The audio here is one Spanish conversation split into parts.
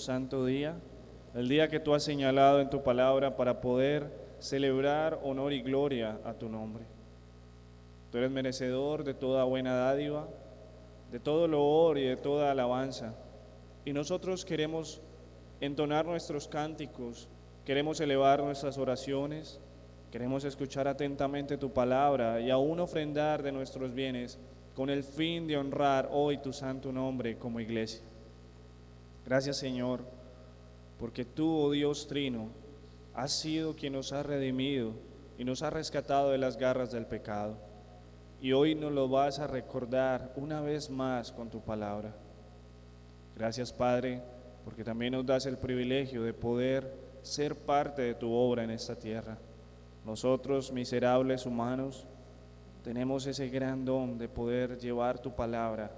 santo día, el día que tú has señalado en tu palabra para poder celebrar honor y gloria a tu nombre. Tú eres merecedor de toda buena dádiva, de todo loor y de toda alabanza. Y nosotros queremos entonar nuestros cánticos, queremos elevar nuestras oraciones, queremos escuchar atentamente tu palabra y aún ofrendar de nuestros bienes con el fin de honrar hoy tu santo nombre como iglesia. Gracias, Señor, porque tú, oh Dios Trino, has sido quien nos ha redimido y nos ha rescatado de las garras del pecado. Y hoy nos lo vas a recordar una vez más con tu palabra. Gracias, Padre, porque también nos das el privilegio de poder ser parte de tu obra en esta tierra. Nosotros, miserables humanos, tenemos ese gran don de poder llevar tu palabra,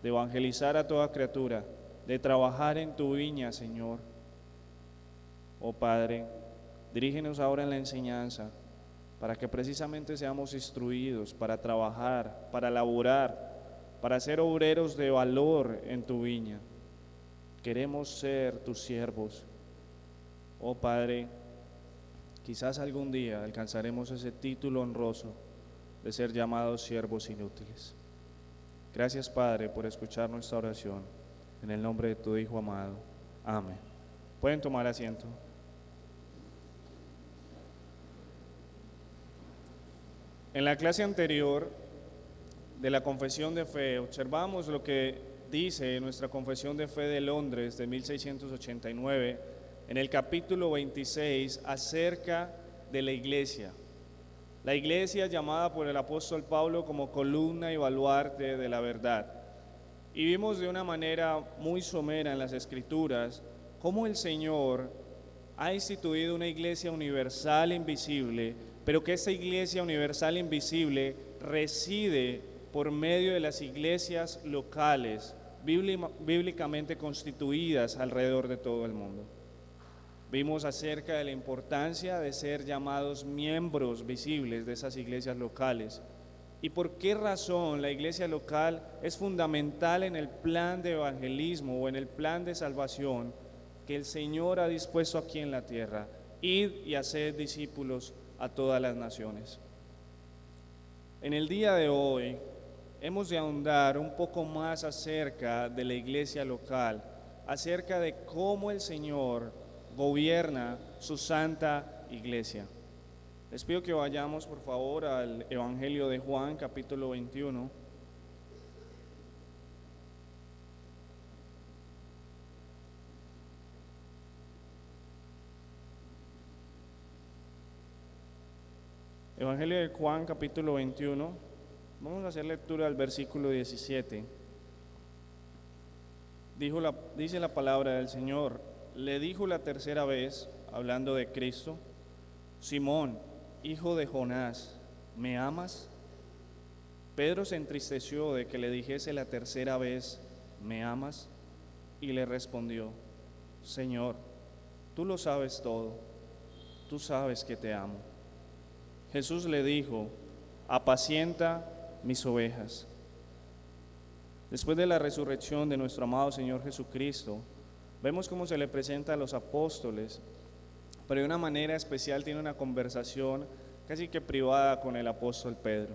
de evangelizar a toda criatura, de trabajar en tu viña, Señor. Oh Padre, dirígenos ahora en la enseñanza, para que precisamente seamos instruidos para trabajar, para laborar, para ser obreros de valor en tu viña. Queremos ser tus siervos. Oh Padre, quizás algún día alcanzaremos ese título honroso de ser llamados siervos inútiles. Gracias, Padre, por escuchar nuestra oración. En el nombre de tu Hijo amado. Amén. Pueden tomar asiento. En la clase anterior de la confesión de fe, observamos lo que dice nuestra confesión de fe de Londres de 1689, en el capítulo 26, acerca de la iglesia. La iglesia llamada por el apóstol Pablo como columna y baluarte de la verdad. Y vimos de una manera muy somera en las Escrituras cómo el Señor ha instituido una iglesia universal invisible, pero que esa iglesia universal invisible reside por medio de las iglesias locales, bíblicamente constituidas alrededor de todo el mundo. Vimos acerca de la importancia de ser llamados miembros visibles de esas iglesias locales y por qué razón la iglesia local es fundamental en el plan de evangelismo o en el plan de salvación que el Señor ha dispuesto aquí en la tierra. Id y haced discípulos a todas las naciones. En el día de hoy hemos de ahondar un poco más acerca de la iglesia local, acerca de cómo el Señor gobierna su santa iglesia. Les pido que vayamos por favor al Evangelio de Juan, capítulo 21. Evangelio de Juan, capítulo 21. Vamos a hacer lectura del versículo 17. Dice la palabra del Señor: le dijo la tercera vez, hablando de Cristo: Simón, hijo de Jonás, ¿me amas? Pedro se entristeció de que le dijese la tercera vez: ¿me amas? Y le respondió: Señor, tú lo sabes todo, tú sabes que te amo. Jesús le dijo: apacienta mis ovejas. Después de la resurrección de nuestro amado Señor Jesucristo, vemos cómo se le presenta a los apóstoles, pero de una manera especial tiene una conversación casi que privada con el apóstol Pedro.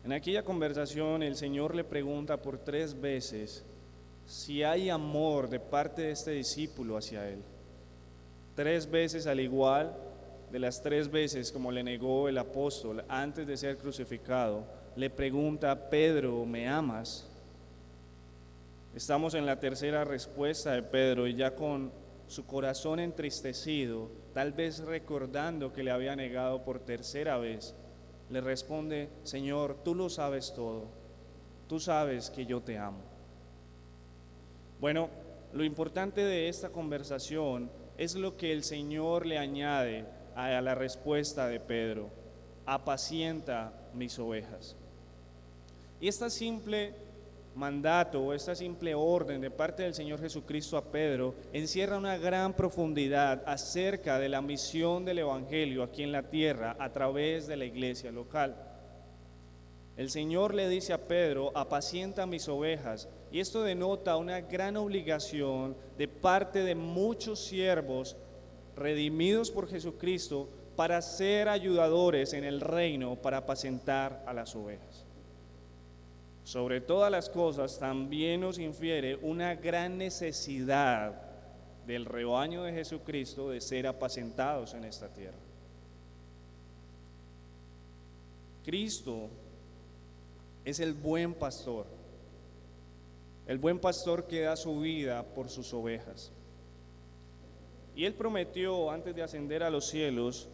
En aquella conversación el Señor le pregunta por 3 veces si hay amor de parte de este discípulo hacia él. 3 veces, al igual de las 3 veces como le negó el apóstol antes de ser crucificado, le pregunta: Pedro, ¿me amas? Estamos en la tercera respuesta de Pedro y ya con su corazón entristecido, tal vez recordando que le había negado por tercera vez, le responde: Señor, tú lo sabes todo, tú sabes que yo te amo. Bueno, lo importante de esta conversación es lo que el Señor le añade a la respuesta de Pedro: apacienta mis ovejas. Y esta simple mandato o esta simple orden de parte del Señor Jesucristo a Pedro encierra una gran profundidad acerca de la misión del Evangelio aquí en la tierra a través de la iglesia local. El Señor le dice a Pedro, apacienta mis ovejas. Y esto denota una gran obligación de parte de muchos siervos redimidos por Jesucristo para ser ayudadores en el reino, para apacentar a las ovejas. Sobre todas las cosas, también nos infiere una gran necesidad del rebaño de Jesucristo de ser apacentados en esta tierra. Cristo es el buen pastor que da su vida por sus ovejas. Y Él prometió antes de ascender a los cielos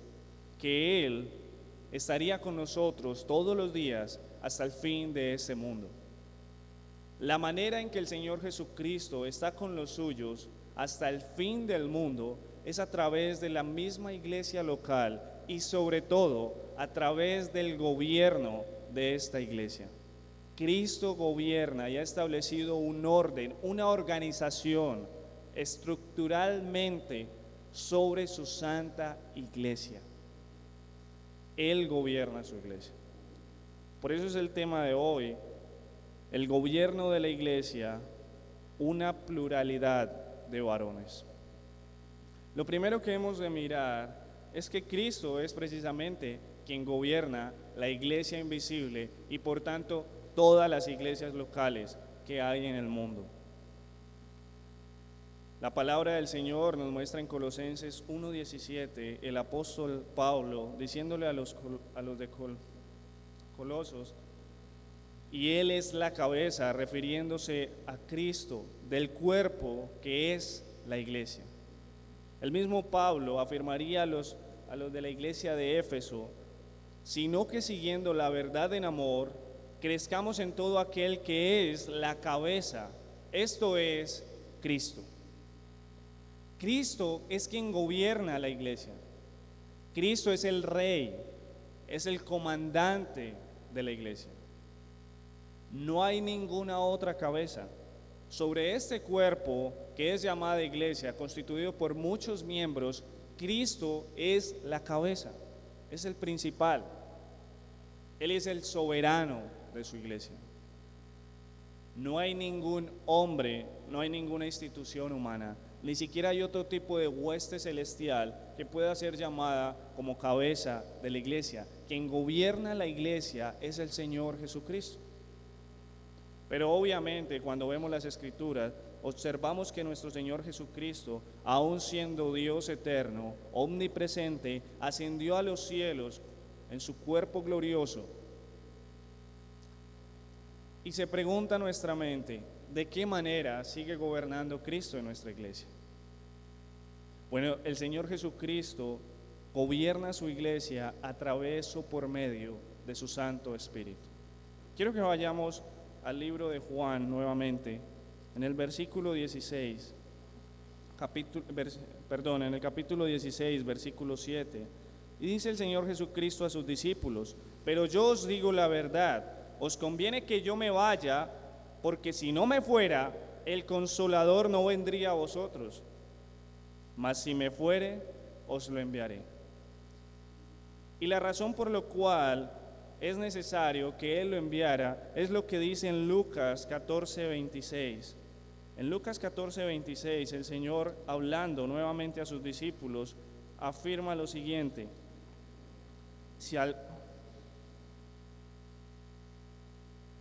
que Él estaría con nosotros todos los días hasta el fin de este mundo. La manera en que el Señor Jesucristo está con los suyos hasta el fin del mundo es a través de la misma iglesia local y sobre todo a través del gobierno de esta iglesia. Cristo gobierna y ha establecido un orden, una organización estructuralmente sobre su santa iglesia. Él gobierna su iglesia. Por eso es el tema de hoy, el gobierno de la iglesia, una pluralidad de varones. Lo primero que hemos de mirar es que Cristo es precisamente quien gobierna la iglesia invisible y por tanto todas las iglesias locales que hay en el mundo. La palabra del Señor nos muestra en Colosenses 1:17, el apóstol Pablo diciéndole a los de Colosos, y Él es la cabeza, refiriéndose a Cristo, del cuerpo que es la iglesia. El mismo Pablo afirmaría a los de la iglesia de Éfeso, sino que siguiendo la verdad en amor, crezcamos en todo aquel que es la cabeza, esto es Cristo. Cristo es quien gobierna la iglesia. Cristo es el rey, es el comandante de la iglesia. No hay ninguna otra cabeza. Sobre este cuerpo que es llamada iglesia, constituido por muchos miembros, Cristo es la cabeza, es el principal. Él es el soberano de su iglesia. No hay ningún hombre, no hay ninguna institución humana, ni siquiera hay otro tipo de hueste celestial que pueda ser llamada como cabeza de la iglesia. Quien gobierna la iglesia es el Señor Jesucristo. Pero obviamente cuando vemos las Escrituras, observamos que nuestro Señor Jesucristo, aun siendo Dios eterno, omnipresente, ascendió a los cielos en su cuerpo glorioso. Y se pregunta nuestra mente, ¿de qué manera sigue gobernando Cristo en nuestra iglesia? Bueno, el Señor Jesucristo gobierna su iglesia a través o por medio de su Santo Espíritu. Quiero que vayamos al libro de Juan nuevamente, en el versículo 16, en el capítulo 16, versículo 7, y dice el Señor Jesucristo a sus discípulos, pero yo os digo la verdad, os conviene que yo me vaya, porque si no me fuera, el Consolador no vendría a vosotros, mas si me fuere, os lo enviaré. Y la razón por la cual es necesario que Él lo enviara es lo que dice en Lucas 14:26. En Lucas 14:26 el Señor, hablando nuevamente a sus discípulos, afirma lo siguiente: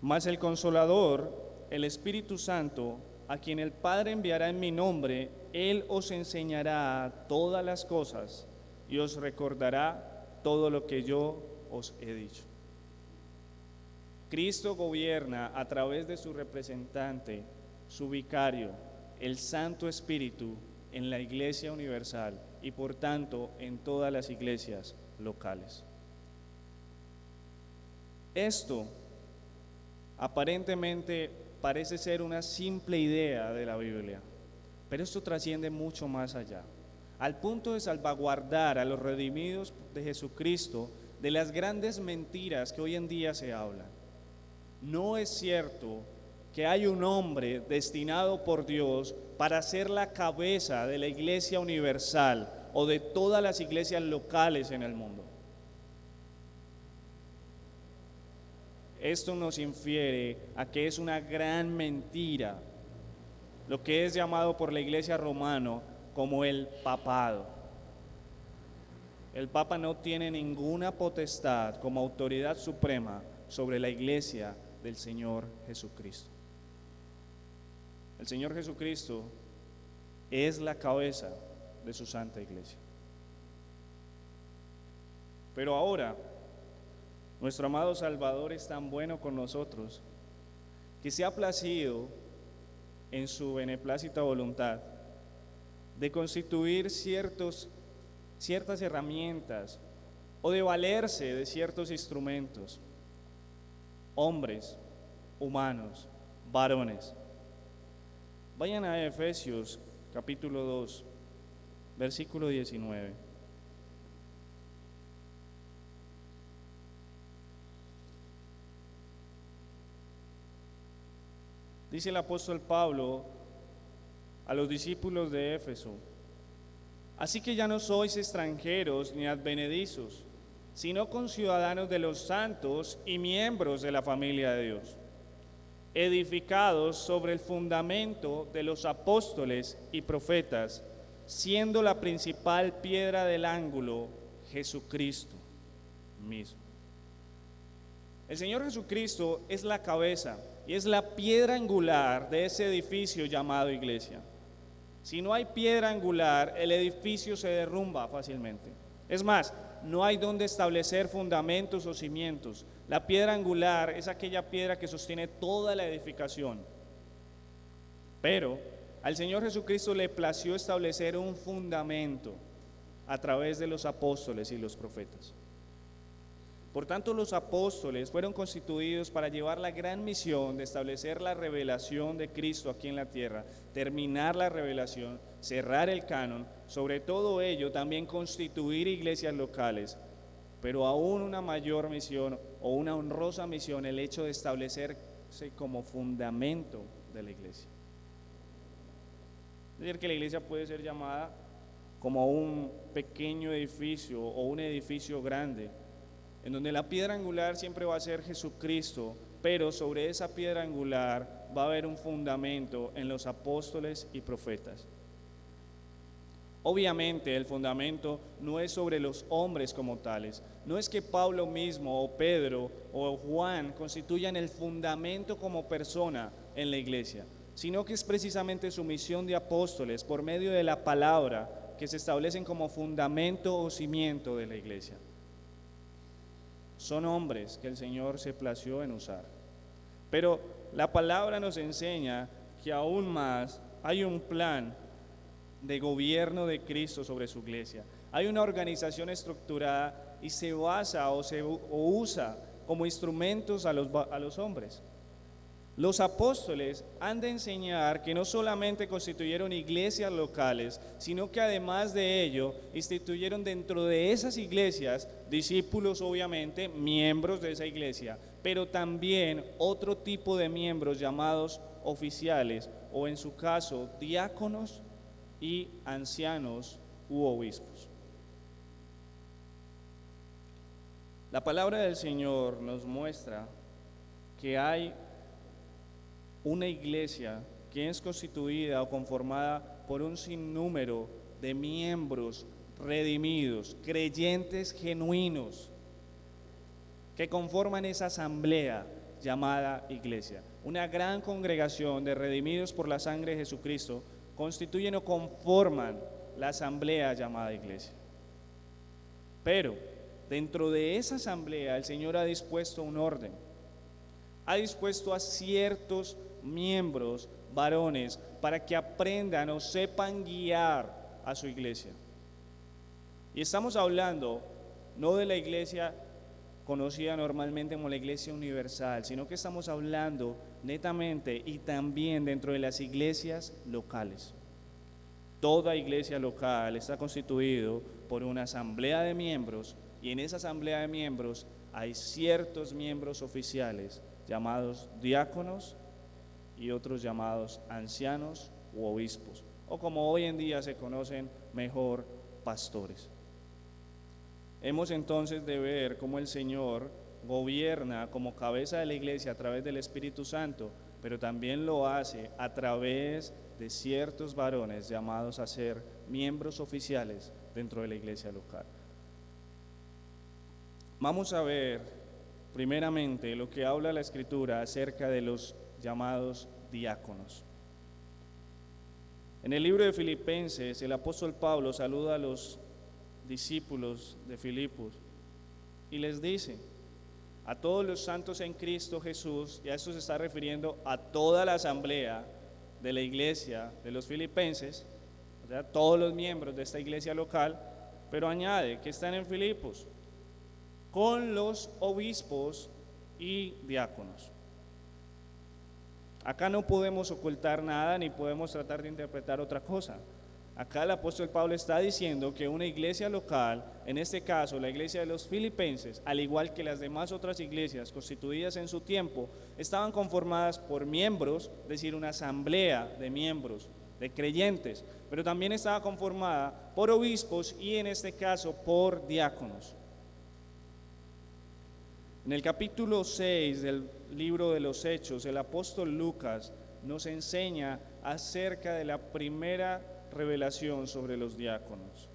mas el Consolador, el Espíritu Santo, a quien el Padre enviará en mi nombre, Él os enseñará todas las cosas y os recordará todo lo que yo os he dicho. Cristo gobierna a través de su representante, su vicario, el Santo Espíritu, en la Iglesia universal y por tanto en todas las iglesias locales. Esto aparentemente parece ser una simple idea de la Biblia, pero esto trasciende mucho más allá, al punto de salvaguardar a los redimidos de Jesucristo de las grandes mentiras que hoy en día se hablan. No es cierto que hay un hombre destinado por Dios para ser la cabeza de la iglesia universal o de todas las iglesias locales en el mundo. esto nos infiere a que es una gran mentira lo que es llamado por la Iglesia romana como el papado. El Papa no tiene ninguna potestad como autoridad suprema sobre la Iglesia del Señor Jesucristo. El Señor Jesucristo es la cabeza de su Santa Iglesia. Pero ahora, nuestro amado Salvador es tan bueno con nosotros que se ha placido en su beneplácita voluntad de constituir ciertas herramientas o de valerse de ciertos instrumentos, hombres, humanos, varones. Vayan a Efesios capítulo 2, versículo 19. Dice el apóstol Pablo a los discípulos de Éfeso: así que ya no sois extranjeros ni advenedizos, sino conciudadanos de los santos y miembros de la familia de Dios, edificados sobre el fundamento de los apóstoles y profetas, siendo la principal piedra del ángulo Jesucristo mismo. El Señor Jesucristo es la cabeza y es la piedra angular de ese edificio llamado iglesia. Si no hay piedra angular, el edificio se derrumba fácilmente. Es más, no hay donde establecer fundamentos o cimientos. La piedra angular es aquella piedra que sostiene toda la edificación. Pero al Señor Jesucristo le plació establecer un fundamento a través de los apóstoles y los profetas. Por tanto, los apóstoles fueron constituidos para llevar la gran misión de establecer la revelación de Cristo aquí en la tierra, terminar la revelación, cerrar el canon, sobre todo ello también constituir iglesias locales, pero aún una mayor misión o una honrosa misión, el hecho de establecerse como fundamento de la iglesia. Es decir, que la iglesia puede ser llamada como un pequeño edificio o un edificio grande, en donde la piedra angular siempre va a ser Jesucristo, pero sobre esa piedra angular va a haber un fundamento en los apóstoles y profetas. Obviamente el fundamento no es sobre los hombres como tales, no es que Pablo mismo o Pedro o Juan constituyan el fundamento como persona en la iglesia, sino que es precisamente su misión de apóstoles por medio de la palabra que se establecen como fundamento o cimiento de la iglesia. Son hombres que el Señor se plació en usar. Pero la palabra nos enseña que aún más hay un plan de gobierno de Cristo sobre su iglesia. Hay una organización estructurada y se basa o usa como instrumentos a los hombres. Los apóstoles han de enseñar que no solamente constituyeron iglesias locales, sino que además de ello instituyeron dentro de esas iglesias discípulos, obviamente, miembros de esa iglesia, pero también otro tipo de miembros llamados oficiales o en su caso diáconos y ancianos u obispos. La palabra del Señor nos muestra que hay una iglesia que es constituida o conformada por un sinnúmero de miembros redimidos, creyentes genuinos, que conforman esa asamblea llamada iglesia. Una gran congregación de redimidos por la sangre de Jesucristo constituyen o conforman la asamblea llamada iglesia. Pero dentro de esa asamblea el Señor ha dispuesto un orden, ha dispuesto a ciertos miembros varones para que aprendan o sepan guiar a su iglesia. Y estamos hablando no de la iglesia conocida normalmente como la iglesia universal, sino que estamos hablando netamente y también dentro de las iglesias locales. Toda iglesia local está constituido por una asamblea de miembros y en esa asamblea de miembros hay ciertos miembros oficiales llamados diáconos y otros llamados ancianos u obispos, o como hoy en día se conocen mejor, pastores. Hemos entonces de ver cómo el Señor gobierna como cabeza de la iglesia a través del Espíritu Santo, pero también lo hace a través de ciertos varones llamados a ser miembros oficiales dentro de la iglesia local. Vamos a ver primeramente lo que habla la Escritura acerca de los llamados diáconos. En el libro de Filipenses, el apóstol Pablo saluda a los discípulos de Filipos y les dice: a todos los santos en Cristo Jesús, y a esto se está refiriendo a toda la asamblea de la iglesia de los filipenses, o sea, todos los miembros de esta iglesia local, pero añade que están en Filipos, con los obispos y diáconos. Acá no podemos ocultar nada ni podemos tratar de interpretar otra cosa. Acá el apóstol Pablo está diciendo que una iglesia local, en este caso la iglesia de los filipenses, al igual que las demás otras iglesias constituidas en su tiempo, estaban conformadas por miembros, es decir, una asamblea de miembros, de creyentes, pero también estaba conformada por obispos y en este caso por diáconos. En el capítulo 6 del libro de los Hechos, el apóstol Lucas nos enseña acerca de la primera revelación sobre los diáconos.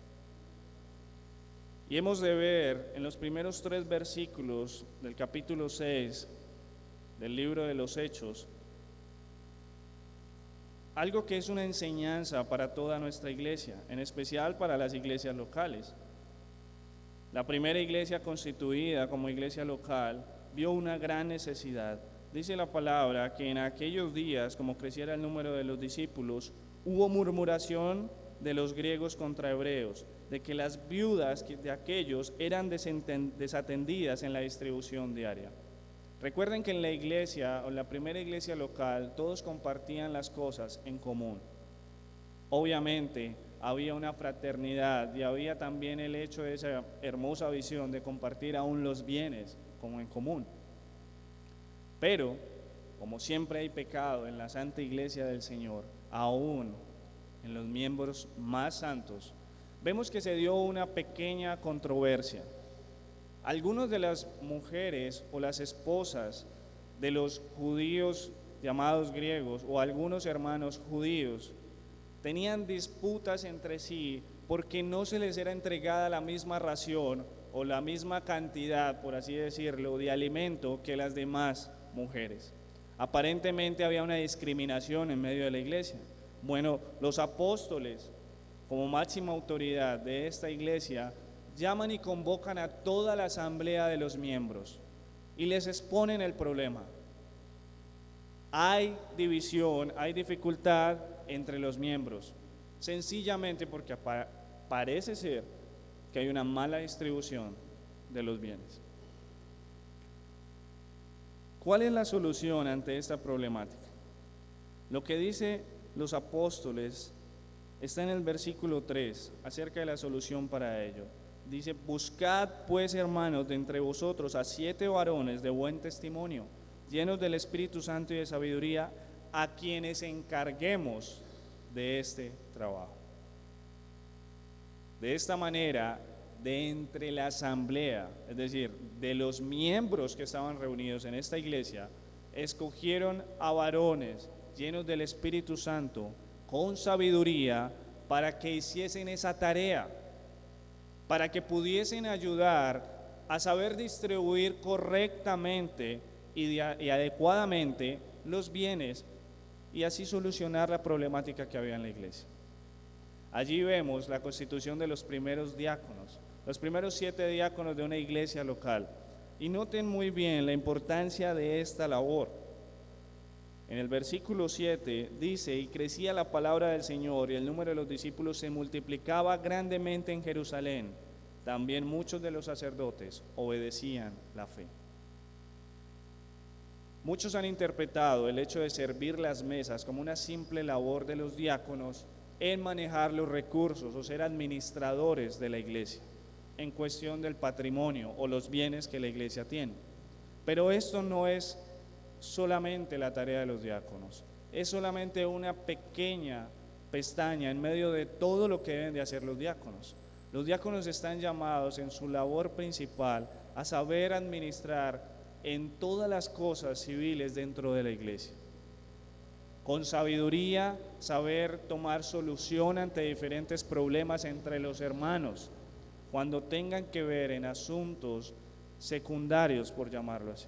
Y hemos de ver en los primeros 3 versículos del capítulo 6 del libro de los Hechos algo que es una enseñanza para toda nuestra iglesia, en especial para las iglesias locales. La primera iglesia constituida como iglesia local vio una gran necesidad. Dice la palabra que en aquellos días, como creciera el número de los discípulos, hubo murmuración de los griegos contra hebreos, de que las viudas de aquellos eran desatendidas en la distribución diaria. Recuerden que en la iglesia, o en la primera iglesia local, todos compartían las cosas en común. Obviamente, había una fraternidad y había también el hecho de esa hermosa visión de compartir aún los bienes como en común. Pero, como siempre hay pecado en la Santa Iglesia del Señor, aún en los miembros más santos, vemos que se dio una pequeña controversia. Algunas de las mujeres o las esposas de los judíos llamados griegos o algunos hermanos judíos tenían disputas entre sí porque no se les era entregada la misma ración o la misma cantidad, por así decirlo, de alimento que las demás mujeres. Aparentemente había una discriminación en medio de la iglesia. Bueno, los apóstoles, como máxima autoridad de esta iglesia, llaman y convocan a toda la asamblea de los miembros y les exponen el problema. Hay división, hay dificultad entre los miembros, sencillamente porque parece ser que hay una mala distribución de los bienes. ¿Cuál es la solución ante esta problemática? Lo que dice los apóstoles está en el versículo 3 acerca de la solución para ello. Dice: buscad pues, hermanos, de entre vosotros a 7 varones de buen testimonio, llenos del Espíritu Santo y de sabiduría, a quienes encarguemos de este trabajo. De esta manera, de entre la asamblea, es decir, de los miembros que estaban reunidos en esta iglesia, escogieron a varones llenos del Espíritu Santo, con sabiduría, para que hiciesen esa tarea, para que pudiesen ayudar a saber distribuir correctamente y adecuadamente los bienes y así solucionar la problemática que había en la iglesia. Allí vemos la constitución de los primeros diáconos, los primeros 7 diáconos de una iglesia local. Y noten muy bien la importancia de esta labor. En el versículo 7 dice: y crecía la palabra del Señor y el número de los discípulos se multiplicaba grandemente en Jerusalén. También muchos de los sacerdotes obedecían la fe. Muchos han interpretado el hecho de servir las mesas como una simple labor de los diáconos en manejar los recursos o ser administradores de la iglesia en cuestión del patrimonio o los bienes que la iglesia tiene. Pero esto no es solamente la tarea de los diáconos, es solamente una pequeña pestaña en medio de todo lo que deben de hacer los diáconos. Los diáconos están llamados en su labor principal a saber administrar en todas las cosas civiles dentro de la iglesia. Con sabiduría, saber tomar solución ante diferentes problemas entre los hermanos, cuando tengan que ver en asuntos secundarios, por llamarlo así.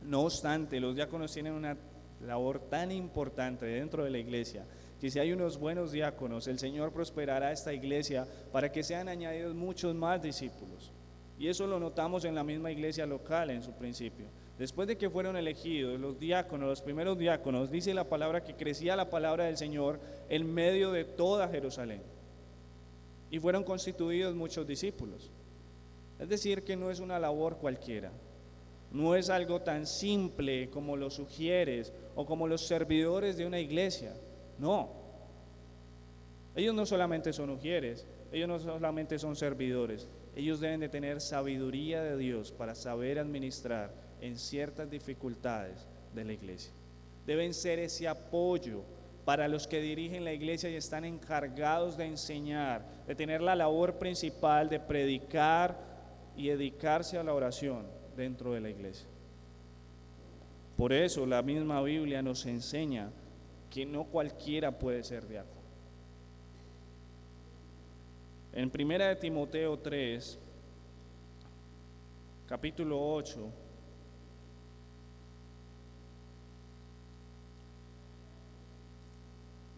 No obstante, los diáconos tienen una labor tan importante dentro de la iglesia, que si hay unos buenos diáconos, el Señor prosperará esta iglesia para que sean añadidos muchos más discípulos. Y eso lo notamos en la misma iglesia local en su principio. Después de que fueron elegidos los diáconos, los primeros diáconos, dice la palabra que crecía la palabra del Señor en medio de toda Jerusalén. Y fueron constituidos muchos discípulos. Es decir, que no es una labor cualquiera. No es algo tan simple como lo sugieres o como los servidores de una iglesia. No. Ellos no solamente son ujieres, ellos no solamente son servidores. Ellos deben de tener sabiduría de Dios para saber administrar en ciertas dificultades de la iglesia. Deben ser ese apoyo para los que dirigen la iglesia y están encargados de enseñar, de tener la labor principal de predicar y dedicarse a la oración dentro de la iglesia. Por eso la misma Biblia nos enseña que no cualquiera puede ser diácono. En 1 de Timoteo 3, capítulo 8,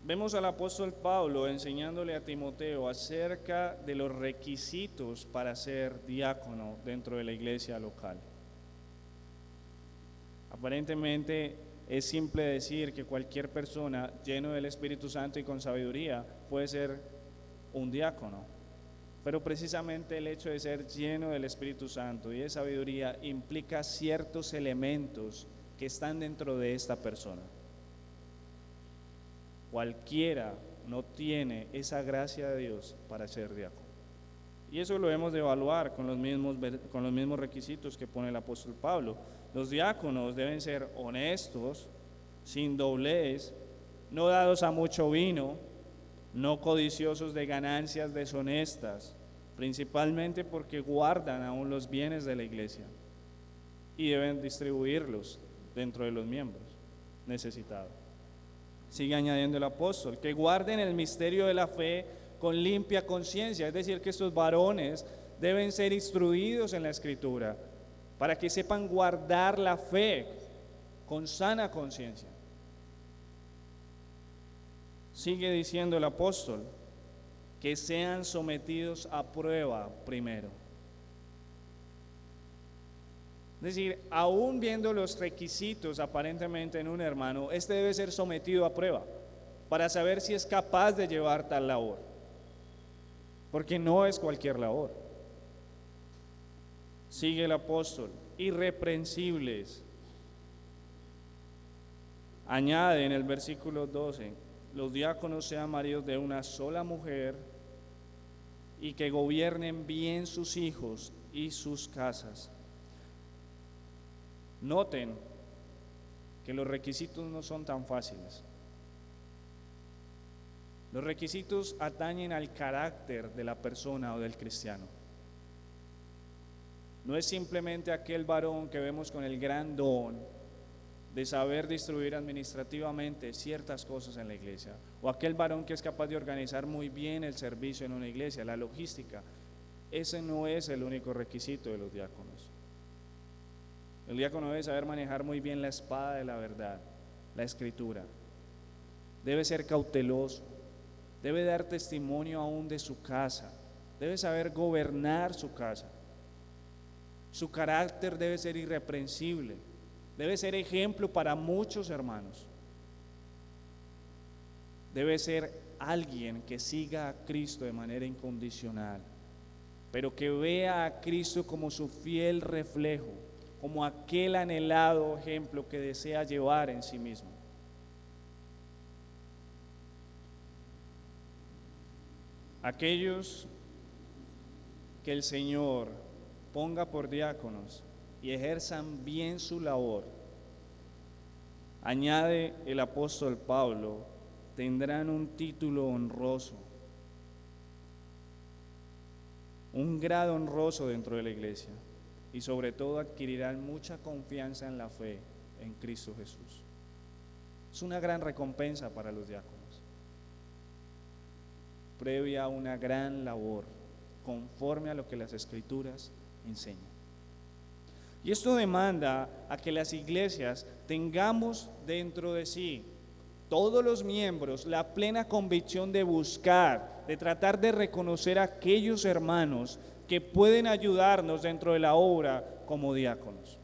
vemos al apóstol Pablo enseñándole a Timoteo acerca de los requisitos para ser diácono dentro de la iglesia local. Aparentemente es simple decir que cualquier persona lleno del Espíritu Santo y con sabiduría puede ser un diácono. Pero precisamente el hecho de ser lleno del Espíritu Santo y de sabiduría implica ciertos elementos que están dentro de esta persona. Cualquiera no tiene esa gracia de Dios para ser diácono. Y eso lo hemos de evaluar con los mismos requisitos que pone el apóstol Pablo. Los diáconos deben ser honestos, sin doblez, no dados a mucho vino, no codiciosos de ganancias deshonestas, principalmente porque guardan aún los bienes de la iglesia y deben distribuirlos dentro de los miembros necesitados. Sigue añadiendo el apóstol, que guarden el misterio de la fe con limpia conciencia, es decir, que estos varones deben ser instruidos en la Escritura para que sepan guardar la fe con sana conciencia. Sigue diciendo el apóstol, que sean sometidos a prueba primero. Es decir, aún viendo los requisitos aparentemente en un hermano, este debe ser sometido a prueba para saber si es capaz de llevar tal labor, porque no es cualquier labor. Sigue el apóstol, irreprensibles. Añade en el versículo 12, los diáconos sean maridos de una sola mujer y que gobiernen bien sus hijos y sus casas. Noten que los requisitos no son tan fáciles. Los requisitos atañen al carácter de la persona o del cristiano. No es simplemente aquel varón que vemos con el gran don de saber distribuir administrativamente ciertas cosas en la iglesia, o aquel varón que es capaz de organizar muy bien el servicio en una iglesia, la logística. Ese no es el único requisito de los diáconos. El diácono debe saber manejar muy bien la espada de la verdad, la escritura. Debe ser cauteloso, debe dar testimonio aún de su casa, debe saber gobernar su casa. Su carácter debe ser irreprensible, debe ser ejemplo para muchos hermanos. Debe ser alguien que siga a Cristo de manera incondicional, pero que vea a Cristo como su fiel reflejo, como aquel anhelado ejemplo que desea llevar en sí mismo. Aquellos que el Señor ponga por diáconos y ejerzan bien su labor, añade el apóstol Pablo, tendrán un título honroso, un grado honroso dentro de la iglesia. y sobre todo adquirirán mucha confianza en la fe en Cristo Jesús. Es una gran recompensa para los diáconos, previa a una gran labor, conforme a lo que las Escrituras enseñan. Y esto demanda a que las iglesias tengamos dentro de sí, todos los miembros, la plena convicción de buscar, de tratar de reconocer a aquellos hermanos que pueden ayudarnos dentro de la obra como diáconos.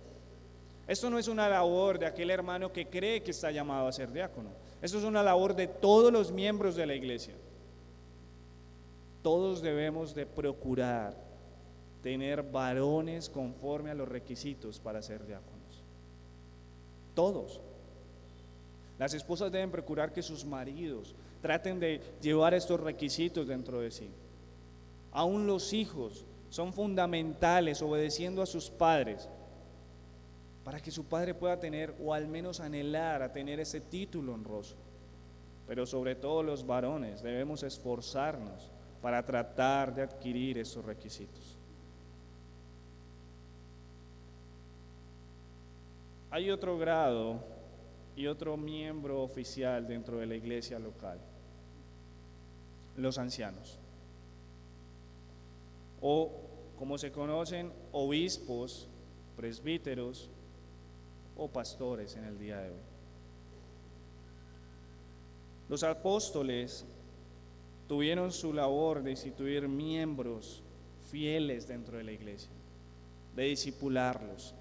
Esto no es una labor de aquel hermano que cree que está llamado a ser diácono. Esto es una labor de todos los miembros de la iglesia. Todos debemos de procurar tener varones conforme a los requisitos para ser diáconos. Todos. Las esposas deben procurar que sus maridos traten de llevar estos requisitos dentro de sí. Aún los hijos son fundamentales, obedeciendo a sus padres, para que su padre pueda tener, o al menos anhelar a tener ese título honroso. Pero sobre todo los varones debemos esforzarnos para tratar de adquirir esos requisitos. Hay otro grado y otro miembro oficial dentro de la iglesia local: los ancianos, o como se conocen, obispos, presbíteros o pastores en el día de hoy. Los apóstoles tuvieron su labor de instituir miembros fieles dentro de la iglesia, de discipularlos.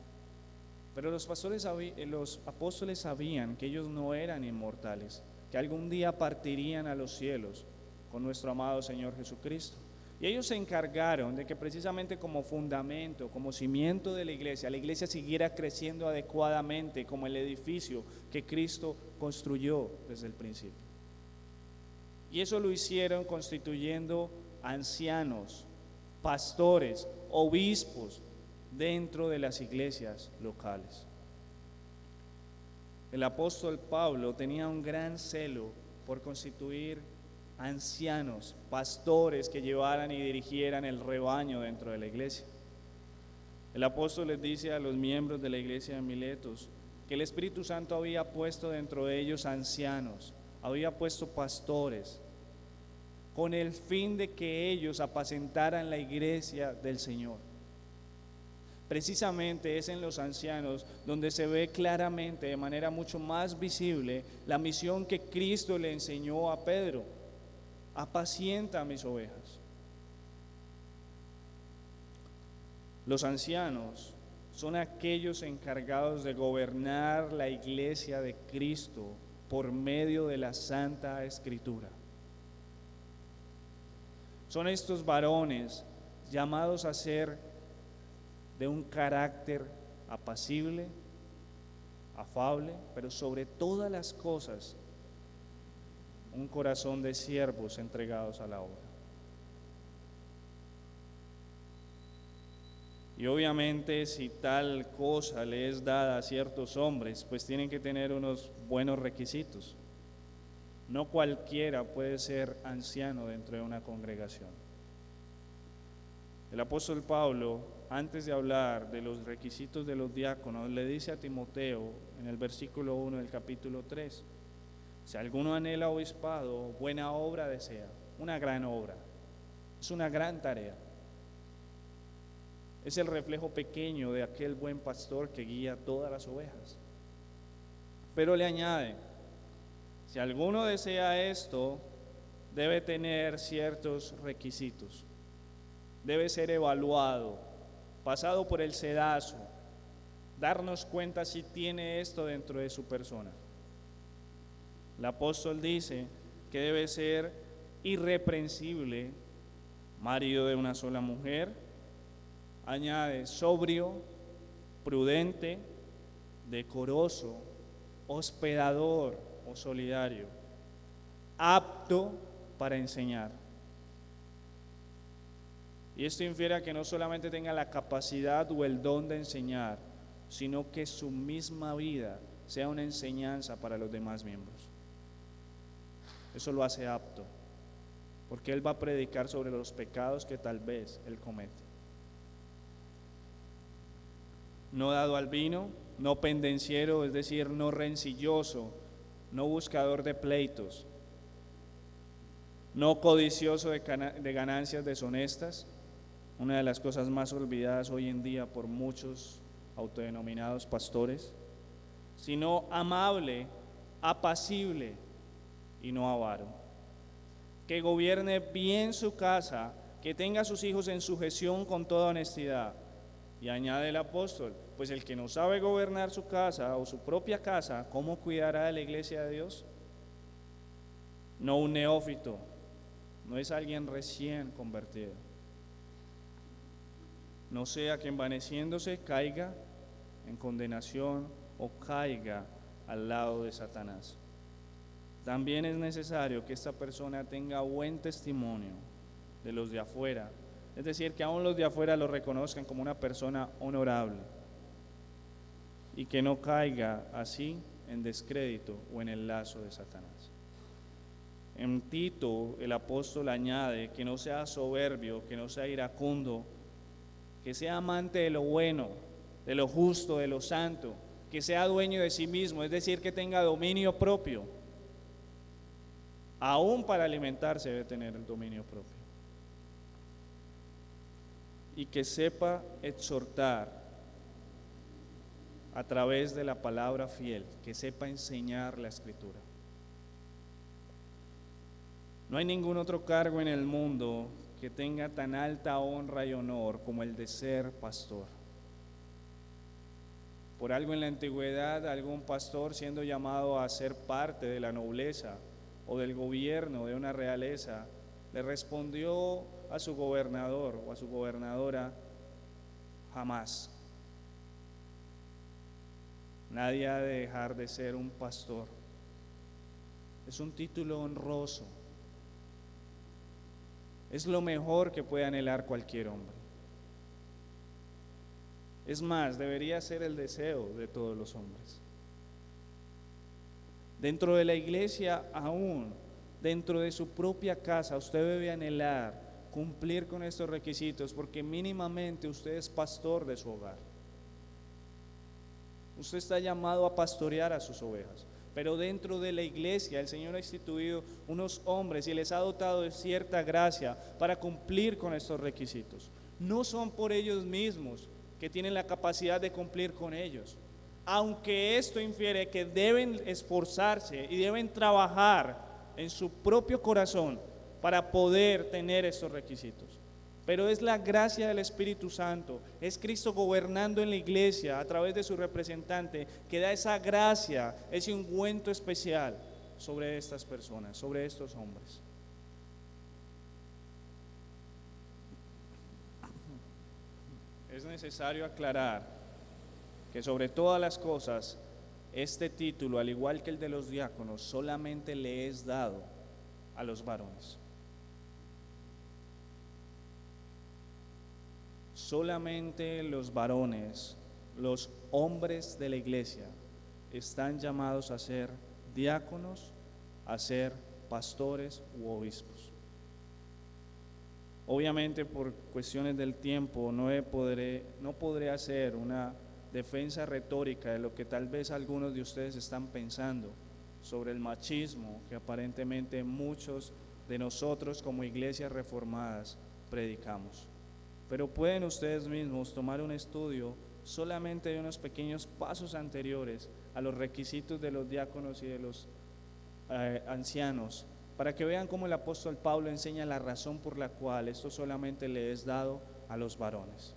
Pero los apóstoles sabían que ellos no eran inmortales, que algún día partirían a los cielos con nuestro amado Señor Jesucristo. Y ellos se encargaron de que precisamente como fundamento, como cimiento de la iglesia siguiera creciendo adecuadamente como el edificio que Cristo construyó desde el principio. Y eso lo hicieron constituyendo ancianos, pastores, obispos dentro de las iglesias locales. El apóstol Pablo tenía un gran celo por constituir ancianos, pastores que llevaran y dirigieran el rebaño dentro de la iglesia. El apóstol les dice a los miembros de la iglesia de Miletos que el Espíritu Santo había puesto dentro de ellos ancianos, había puesto pastores, con el fin de que ellos apacentaran la iglesia del Señor. Precisamente es en los ancianos donde se ve claramente, de manera mucho más visible, la misión que Cristo le enseñó a Pedro: apacienta mis ovejas. Los ancianos son aquellos encargados de gobernar la iglesia de Cristo por medio de la Santa Escritura. Son estos varones llamados a ser de un carácter apacible, afable, pero sobre todas las cosas un corazón de siervos entregados a la obra. Y obviamente si tal cosa le es dada a ciertos hombres, pues tienen que tener unos buenos requisitos. No cualquiera puede ser anciano dentro de una congregación. El apóstol Pablo, antes de hablar de los requisitos de los diáconos, le dice a Timoteo en el versículo 1 del capítulo 3: si alguno anhela obispado, buena obra desea. Una gran obra, es una gran tarea. Es el reflejo pequeño de aquel buen pastor que guía todas las ovejas. Pero le añade: si alguno desea esto, debe tener ciertos requisitos. Debe ser evaluado, pasado por el sedazo, darnos cuenta si tiene esto dentro de su persona. El apóstol dice que debe ser irreprensible, marido de una sola mujer. Añade: sobrio, prudente, decoroso, hospedador o solidario, apto para enseñar. Y esto infiere a que no solamente tenga la capacidad o el don de enseñar, sino que su misma vida sea una enseñanza para los demás miembros. Eso lo hace apto, porque él va a predicar sobre los pecados que tal vez él comete. no dado al vino, no pendenciero, es decir, no rencilloso, no buscador de pleitos, no codicioso de ganancias deshonestas, una de las cosas más olvidadas hoy en día por muchos autodenominados pastores, sino amable, apacible y no avaro, que gobierne bien su casa, que tenga a sus hijos en sujeción con toda honestidad. Y añade el apóstol, pues el que no sabe gobernar su casa o su propia casa, ¿cómo cuidará de la iglesia de Dios? No un neófito, no es alguien recién convertido. No sea que envaneciéndose caiga en condenación o caiga al lado de Satanás. También es necesario que esta persona tenga buen testimonio de los de afuera, es decir, que aún los de afuera lo reconozcan como una persona honorable y que no caiga así en descrédito o en el lazo de Satanás. En Tito el apóstol añade que no sea soberbio, que no sea iracundo, que sea amante de lo bueno, de lo justo, de lo santo, que sea dueño de sí mismo, es decir, que tenga dominio propio. Aún para alimentarse debe tener el dominio propio. Y que sepa exhortar a través de la palabra fiel, que sepa enseñar la Escritura. No hay ningún otro cargo en el mundo que tenga tan alta honra y honor como el de ser pastor. Por algo en la antigüedad, algún pastor, siendo llamado a ser parte de la nobleza o del gobierno de una realeza, le respondió a su gobernador o a su gobernadora: jamás. Nadie ha de dejar de ser un pastor. Es un título honroso. Es lo mejor que puede anhelar cualquier hombre. Es más, debería ser el deseo de todos los hombres. Dentro de la iglesia, aún dentro de su propia casa, usted debe anhelar cumplir con estos requisitos, porque mínimamente usted es pastor de su hogar. Usted está llamado a pastorear a sus ovejas, pero dentro de la iglesia el Señor ha instituido unos hombres y les ha dotado de cierta gracia para cumplir con estos requisitos. No son por ellos mismos que tienen la capacidad de cumplir con ellos, aunque esto infiere que deben esforzarse y deben trabajar en su propio corazón para poder tener estos requisitos. Pero es la gracia del Espíritu Santo, es Cristo gobernando en la iglesia a través de su representante, que da esa gracia, ese ungüento especial sobre estas personas, sobre estos hombres. Es necesario aclarar que sobre todas las cosas, este título, al igual que el de los diáconos, solamente le es dado a los varones. Solamente los varones, los hombres de la iglesia, están llamados a ser diáconos, a ser pastores u obispos. Obviamente, por cuestiones del tiempo, no podré hacer una defensa retórica de lo que tal vez algunos de ustedes están pensando sobre el machismo que aparentemente muchos de nosotros como iglesias reformadas predicamos. Pero pueden ustedes mismos tomar un estudio solamente de unos pequeños pasos anteriores a los requisitos de los diáconos y de los ancianos, para que vean cómo el apóstol Pablo enseña la razón por la cual esto solamente le es dado a los varones.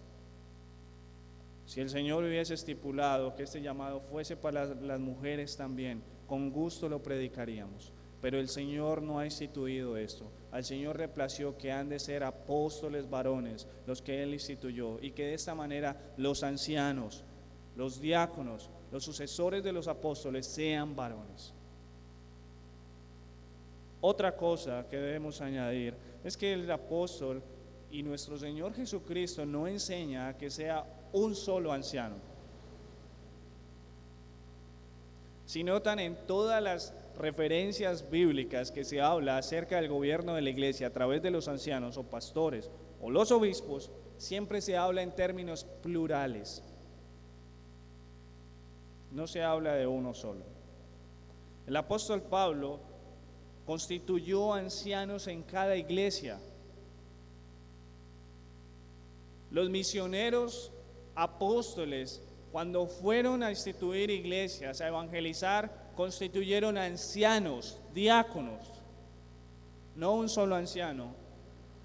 Si el Señor hubiese estipulado que este llamado fuese para las mujeres también, con gusto lo predicaríamos. Pero el Señor no ha instituido esto. Al Señor le plació que han de ser apóstoles varones los que Él instituyó, y que de esta manera los ancianos, los diáconos, los sucesores de los apóstoles sean varones. Otra cosa que debemos añadir es que el apóstol y nuestro Señor Jesucristo no enseña a que sea un solo anciano. Si notan en todas las referencias bíblicas que se habla acerca del gobierno de la iglesia a través de los ancianos o pastores o los obispos, siempre se habla en términos plurales. no se habla de uno solo. El apóstol Pablo constituyó ancianos en cada iglesia. Los misioneros apóstoles, cuando fueron a instituir iglesias, a evangelizar, constituyeron ancianos, diáconos, no un solo anciano,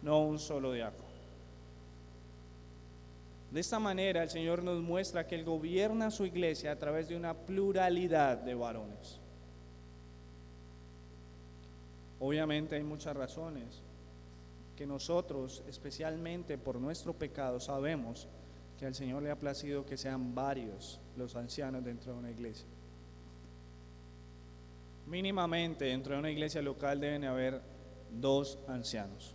no un solo diácono. De esta manera el Señor nos muestra que Él gobierna su iglesia a través de una pluralidad de varones. Obviamente hay muchas razones que nosotros, especialmente por nuestro pecado, sabemos que al Señor le ha placido que sean varios los ancianos dentro de una iglesia. Mínimamente dentro de una iglesia local deben haber 2 ancianos.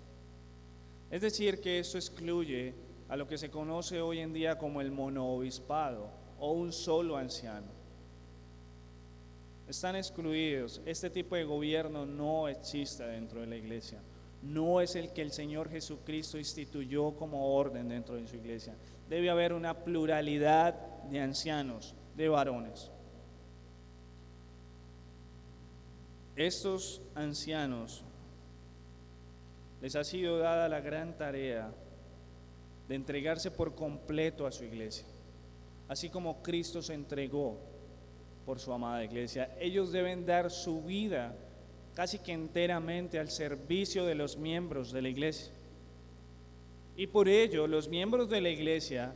Es decir, que esto excluye a lo que se conoce hoy en día como el monoobispado o un solo anciano. Están excluidos. Este tipo de gobierno no existe dentro de la iglesia. No es el que el Señor Jesucristo instituyó como orden dentro de su iglesia. Debe haber una pluralidad de ancianos, de varones. Estos ancianos les ha sido dada la gran tarea de entregarse por completo a su iglesia, así como Cristo se entregó por su amada iglesia. Ellos deben dar su vida casi que enteramente al servicio de los miembros de la iglesia. Y por ello, los miembros de la iglesia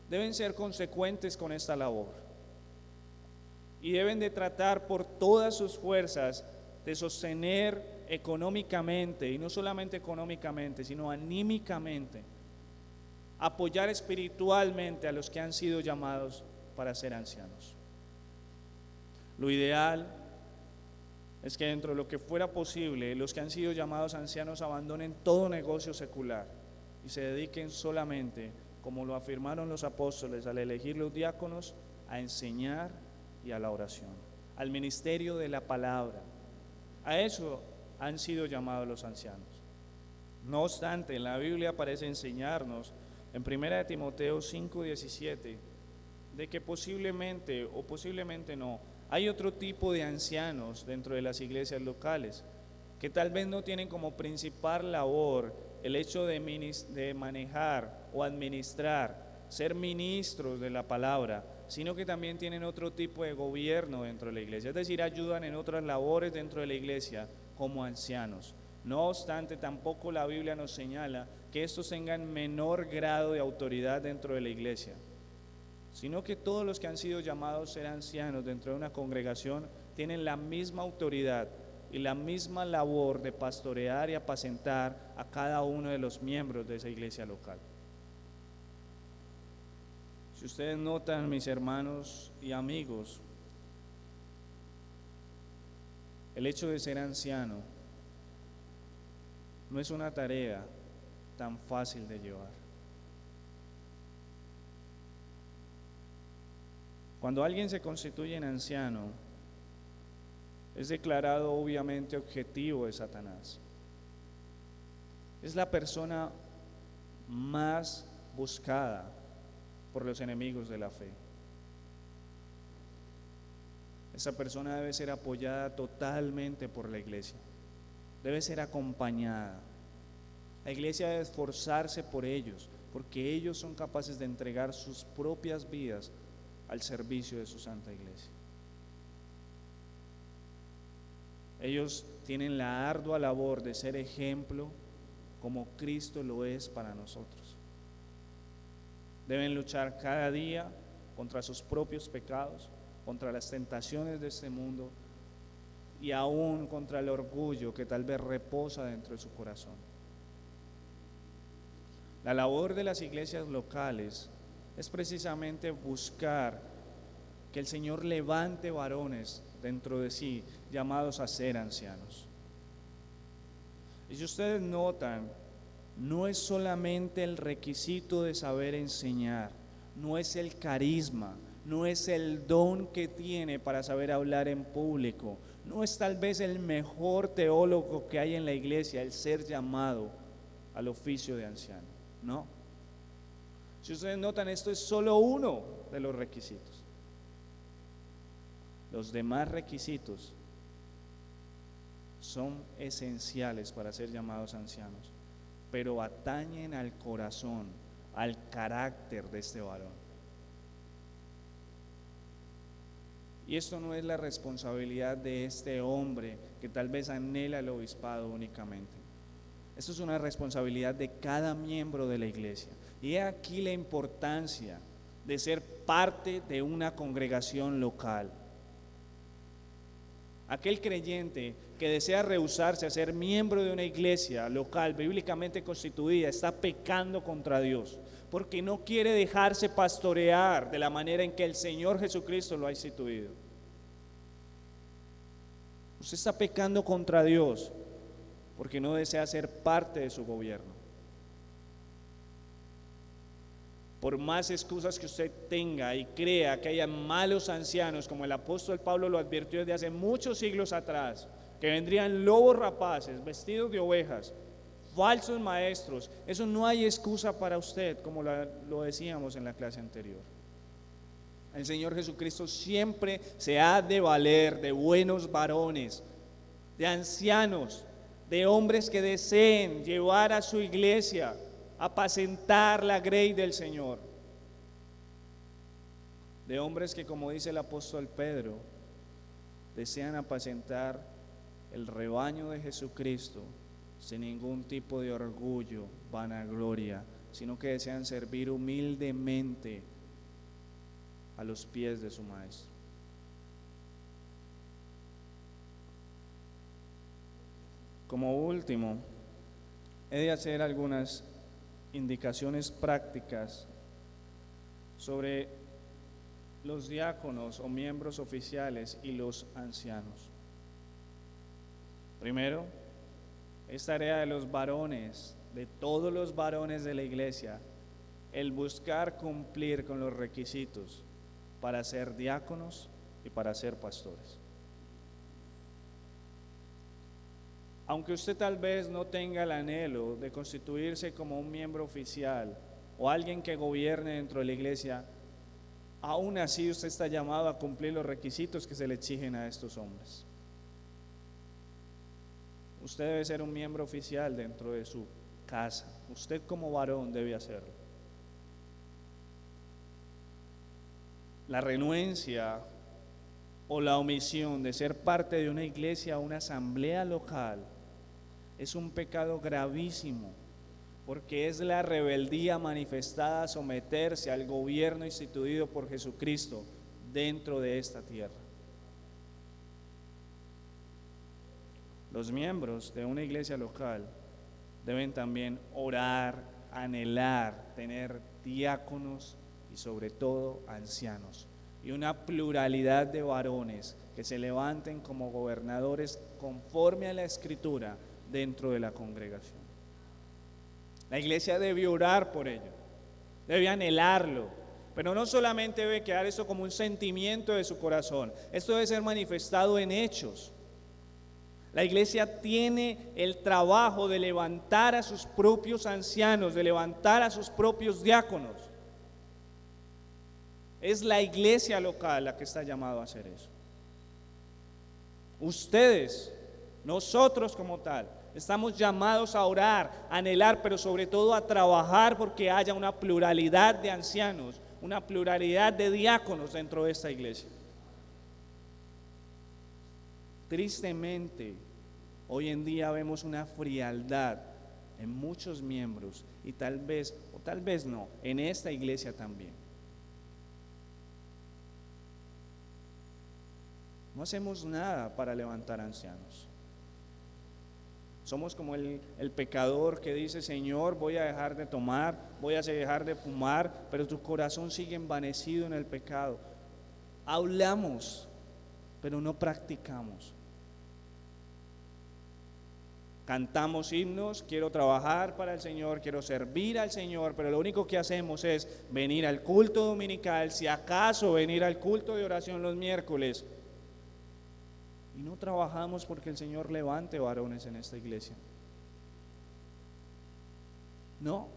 deben ser consecuentes con esta labor y deben de tratar por todas sus fuerzas de sostener económicamente, y no solamente económicamente, sino anímicamente, apoyar espiritualmente a los que han sido llamados para ser ancianos. Lo ideal es que dentro de lo que fuera posible, los que han sido llamados ancianos abandonen todo negocio secular y se dediquen solamente, como lo afirmaron los apóstoles al elegir los diáconos, a enseñar y a la oración, al ministerio de la palabra. A eso han sido llamados los ancianos. No obstante, la Biblia parece enseñarnos en 1 Timoteo 5:17 de que posiblemente o posiblemente no, hay otro tipo de ancianos dentro de las iglesias locales que tal vez no tienen como principal labor el hecho de manejar o administrar, ser ministros de la palabra, sino que también tienen otro tipo de gobierno dentro de la iglesia, es decir, ayudan en otras labores dentro de la iglesia como ancianos. No obstante, tampoco la Biblia nos señala que estos tengan menor grado de autoridad dentro de la iglesia, sino que todos los que han sido llamados a ser ancianos dentro de una congregación tienen la misma autoridad y la misma labor de pastorear y apacentar a cada uno de los miembros de esa iglesia local. Si ustedes notan, mis hermanos y amigos, el hecho de ser anciano no es una tarea tan fácil de llevar. Cuando alguien se constituye en anciano, es declarado obviamente objetivo de Satanás. Es la persona más buscada por los enemigos de la fe. Esa persona debe ser apoyada totalmente por la iglesia, debe ser acompañada. La iglesia debe esforzarse por ellos, porque ellos son capaces de entregar sus propias vidas al servicio de su santa iglesia. Ellos tienen la ardua labor de ser ejemplo como Cristo lo es para nosotros. Deben luchar cada día contra sus propios pecados, contra las tentaciones de este mundo y aún contra el orgullo que tal vez reposa dentro de su corazón. La labor de las iglesias locales es precisamente buscar que el Señor levante varones dentro de sí, llamados a ser ancianos. Y si ustedes notan, no es solamente el requisito de saber enseñar, no es el carisma, no es el don que tiene para saber hablar en público, no es tal vez el mejor teólogo que hay en la iglesia, el ser llamado al oficio de anciano, no. Si ustedes notan, esto es solo uno de los requisitos. Los demás requisitos son esenciales para ser llamados ancianos, pero atañen al corazón, al carácter de este varón. Y esto no es la responsabilidad de este hombre que tal vez anhela el obispado únicamente. Esto es una responsabilidad de cada miembro de la iglesia. Y he aquí la importancia de ser parte de una congregación local. Aquel creyente que desea rehusarse a ser miembro de una iglesia local bíblicamente constituida está pecando contra Dios, porque no quiere dejarse pastorear de la manera en que el Señor Jesucristo lo ha instituido. Usted está pecando contra Dios porque no desea ser parte de su gobierno. Por más excusas que usted tenga y crea que haya malos ancianos, como el apóstol Pablo lo advirtió desde hace muchos siglos atrás, que vendrían lobos rapaces, vestidos de ovejas, falsos maestros, eso no hay excusa para usted, como lo decíamos en la clase anterior. El Señor Jesucristo siempre se ha de valer de buenos varones, de ancianos, de hombres que deseen llevar a su iglesia, apacentar la grey del Señor, de hombres que, como dice el apóstol Pedro, desean apacentar el rebaño de Jesucristo sin ningún tipo de orgullo, vanagloria, sino que desean servir humildemente a los pies de su maestro. Como último, he de hacer algunas indicaciones prácticas sobre los diáconos o miembros oficiales y los ancianos. Primero, es tarea de los varones, de todos los varones de la iglesia, el buscar cumplir con los requisitos para ser diáconos y para ser pastores. Aunque usted tal vez no tenga el anhelo de constituirse como un miembro oficial o alguien que gobierne dentro de la iglesia, aún así usted está llamado a cumplir los requisitos que se le exigen a estos hombres. Usted debe ser un miembro oficial dentro de su casa. Usted como varón debe hacerlo. La renuencia o la omisión de ser parte de una iglesia o una asamblea local es un pecado gravísimo, porque es la rebeldía manifestada a someterse al gobierno instituido por Jesucristo dentro de esta tierra. Los miembros de una iglesia local deben también orar, anhelar, tener diáconos y sobre todo ancianos, y una pluralidad de varones que se levanten como gobernadores conforme a la Escritura dentro de la congregación. La iglesia debe orar por ello, debe anhelarlo, pero no solamente debe quedar eso como un sentimiento de su corazón, esto debe ser manifestado en hechos. La iglesia tiene el trabajo de levantar a sus propios ancianos, de levantar a sus propios diáconos. Es la iglesia local la que está llamada a hacer eso. Ustedes, nosotros como tal, estamos llamados a orar, a anhelar, pero sobre todo a trabajar porque haya una pluralidad de ancianos, una pluralidad de diáconos dentro de esta iglesia. Tristemente, hoy en día vemos una frialdad en muchos miembros y tal vez, o tal vez no, en esta iglesia también. No hacemos nada para levantar ancianos. Somos como el pecador que dice: Señor, voy a dejar de tomar, voy a dejar de fumar, pero tu corazón sigue envanecido en el pecado. Hablamos, pero no practicamos. Cantamos himnos, quiero trabajar para el Señor, quiero servir al Señor, pero lo único que hacemos es venir al culto dominical, si acaso venir al culto de oración los miércoles, y no trabajamos porque el Señor levante varones en esta iglesia. No,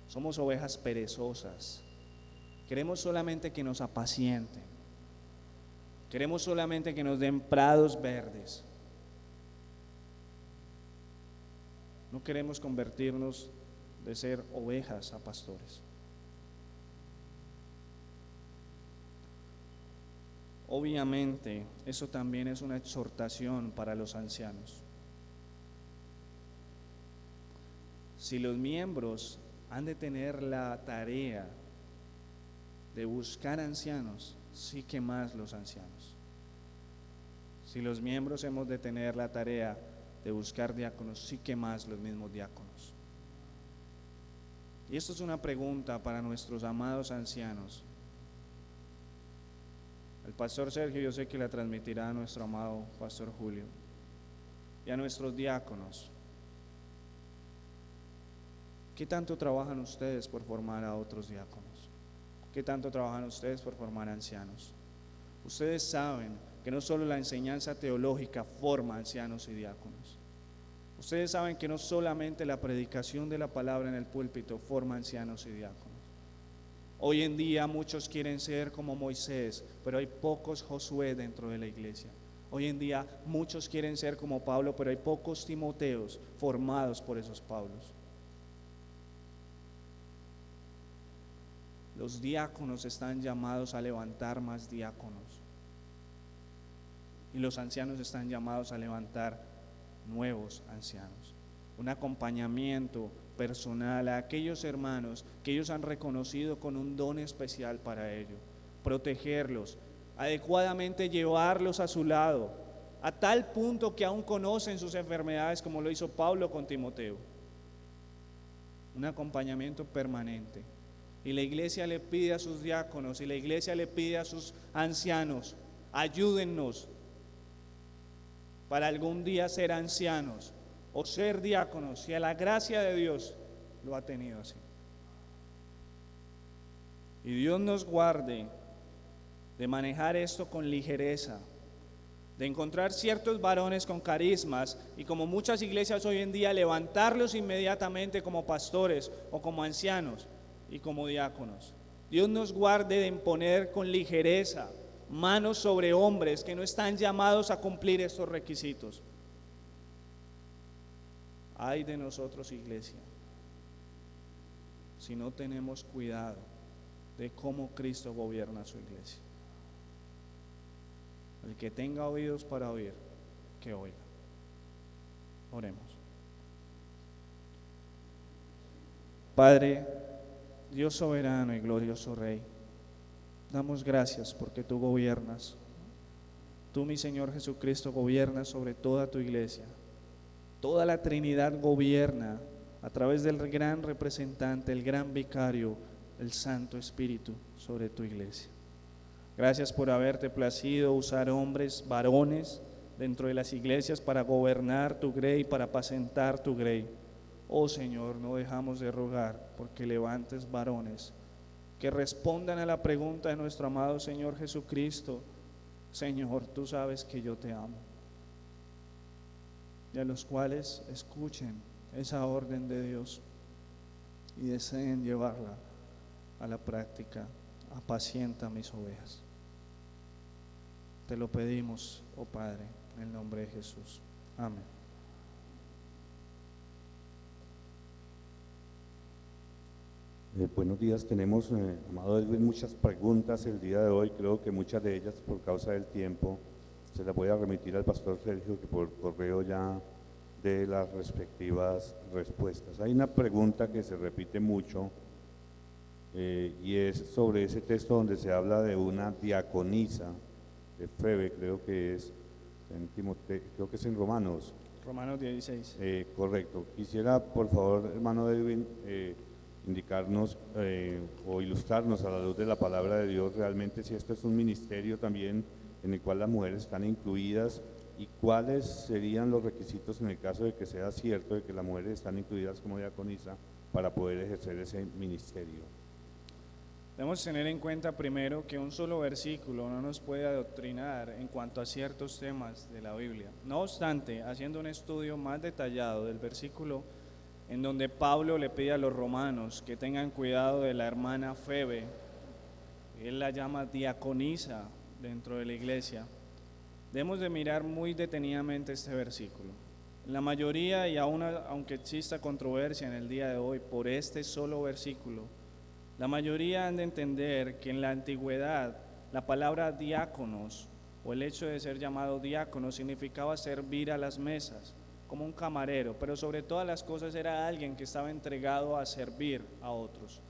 somos ovejas perezosas, queremos solamente que nos apacienten. Queremos solamente que nos den prados verdes. No queremos convertirnos de ser ovejas a pastores. Obviamente, eso también es una exhortación para los ancianos. Si los miembros han de tener la tarea de buscar ancianos, sí que más los ancianos. Si los miembros hemos de tener la tarea de buscar diáconos, sí que más los mismos diáconos. Y esto es una pregunta para nuestros amados ancianos. El pastor Sergio, yo sé que la transmitirá a nuestro amado pastor Julio y a nuestros diáconos. ¿Qué tanto trabajan ustedes por formar a otros diáconos? ¿Qué tanto trabajan ustedes por formar ancianos? Ustedes saben que no solo la enseñanza teológica forma ancianos y diáconos. Ustedes saben que no solamente la predicación de la palabra en el púlpito forma ancianos y diáconos. Hoy en día muchos quieren ser como Moisés, pero hay pocos Josué dentro de la iglesia. Hoy en día muchos quieren ser como Pablo, pero hay pocos Timoteos formados por esos Pablos. Los diáconos están llamados a levantar más diáconos. Y los ancianos están llamados a levantar nuevos ancianos. Un acompañamiento personal a aquellos hermanos que ellos han reconocido con un don especial para ello. Protegerlos, adecuadamente llevarlos a su lado, a tal punto que aún conocen sus enfermedades, como lo hizo Pablo con Timoteo. Un acompañamiento permanente. Y la iglesia le pide a sus diáconos y la iglesia le pide a sus ancianos: ayúdennos para algún día ser ancianos o ser diáconos, si a la gracia de Dios lo ha tenido así. Y Dios nos guarde de manejar esto con ligereza, de encontrar ciertos varones con carismas y, como muchas iglesias hoy en día, levantarlos inmediatamente como pastores o como ancianos y como diáconos. Dios nos guarde de imponer con ligereza manos sobre hombres que no están llamados a cumplir estos requisitos. Ay de nosotros, iglesia, si no tenemos cuidado de cómo Cristo gobierna su iglesia. El que tenga oídos para oír, que oiga. Oremos. Padre, Dios soberano y glorioso Rey, damos gracias porque tú gobiernas. Tú, mi Señor Jesucristo, gobiernas sobre toda tu iglesia. Toda la Trinidad gobierna a través del gran representante, el gran vicario, el Santo Espíritu, sobre tu iglesia. Gracias por haberte placido usar hombres, varones, dentro de las iglesias para gobernar tu grey, para apacentar tu grey. Oh Señor, no dejamos de rogar porque levantes varones que respondan a la pregunta de nuestro amado Señor Jesucristo: Señor, tú sabes que yo te amo. Y a los cuales escuchen esa orden de Dios y deseen llevarla a la práctica. Apacienta mis ovejas. Te lo pedimos, oh Padre, en el nombre de Jesús. Amén. Buenos días, tenemos, amado Edwin, muchas preguntas el día de hoy. Creo que muchas de ellas, por causa del tiempo, se las voy a remitir al pastor Sergio, que por correo ya dé las respectivas respuestas. Hay una pregunta que se repite mucho y es sobre ese texto donde se habla de una diaconisa de Febe, creo que es en Timoteo, creo que es en Romanos. Romanos 16. Correcto. Quisiera, por favor, hermano Edwin, indicarnos o ilustrarnos a la luz de la palabra de Dios realmente si este es un ministerio también en el cual las mujeres están incluidas y cuáles serían los requisitos en el caso de que sea cierto de que las mujeres están incluidas como diaconisa para poder ejercer ese ministerio. Debemos tener en cuenta primero que un solo versículo no nos puede adoctrinar en cuanto a ciertos temas de la Biblia. No obstante, haciendo un estudio más detallado del versículo en donde Pablo le pide a los romanos que tengan cuidado de la hermana Febe, él la llama diaconisa dentro de la iglesia, debemos de mirar muy detenidamente este versículo. La mayoría, y aún aunque exista controversia en el día de hoy por este solo versículo, la mayoría han de entender que en la antigüedad la palabra diáconos o el hecho de ser llamado diácono significaba servir a las mesas como un camarero, pero sobre todas las cosas era alguien que estaba entregado a servir a otros.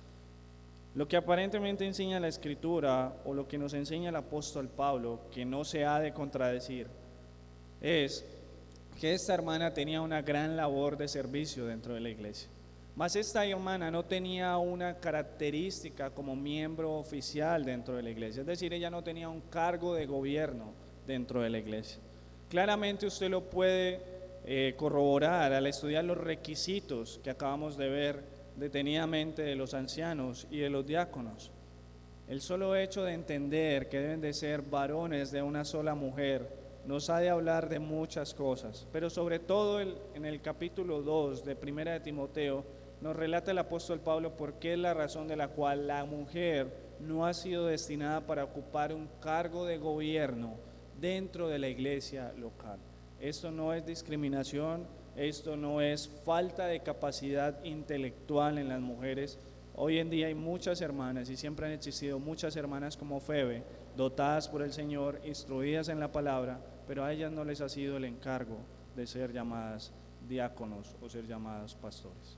Lo que aparentemente enseña la Escritura o lo que nos enseña el apóstol Pablo, que no se ha de contradecir, es que esta hermana tenía una gran labor de servicio dentro de la iglesia. Mas esta hermana no tenía una característica como miembro oficial dentro de la iglesia, es decir, ella no tenía un cargo de gobierno dentro de la iglesia. Claramente usted lo puede corroborar al estudiar los requisitos que acabamos de ver detenidamente de los ancianos y de los diáconos. El solo hecho de entender que deben de ser varones de una sola mujer nos ha de hablar de muchas cosas, pero sobre todo en el capítulo 2 de Primera de Timoteo nos relata el apóstol Pablo por qué es la razón de la cual la mujer no ha sido destinada para ocupar un cargo de gobierno dentro de la iglesia local. Esto no es discriminación, esto no es falta de capacidad intelectual en las mujeres. Hoy en día hay muchas hermanas y siempre han existido muchas hermanas como Febe, dotadas por el Señor, instruidas en la palabra, pero a ellas no les ha sido el encargo de ser llamadas diáconos o ser llamadas pastores.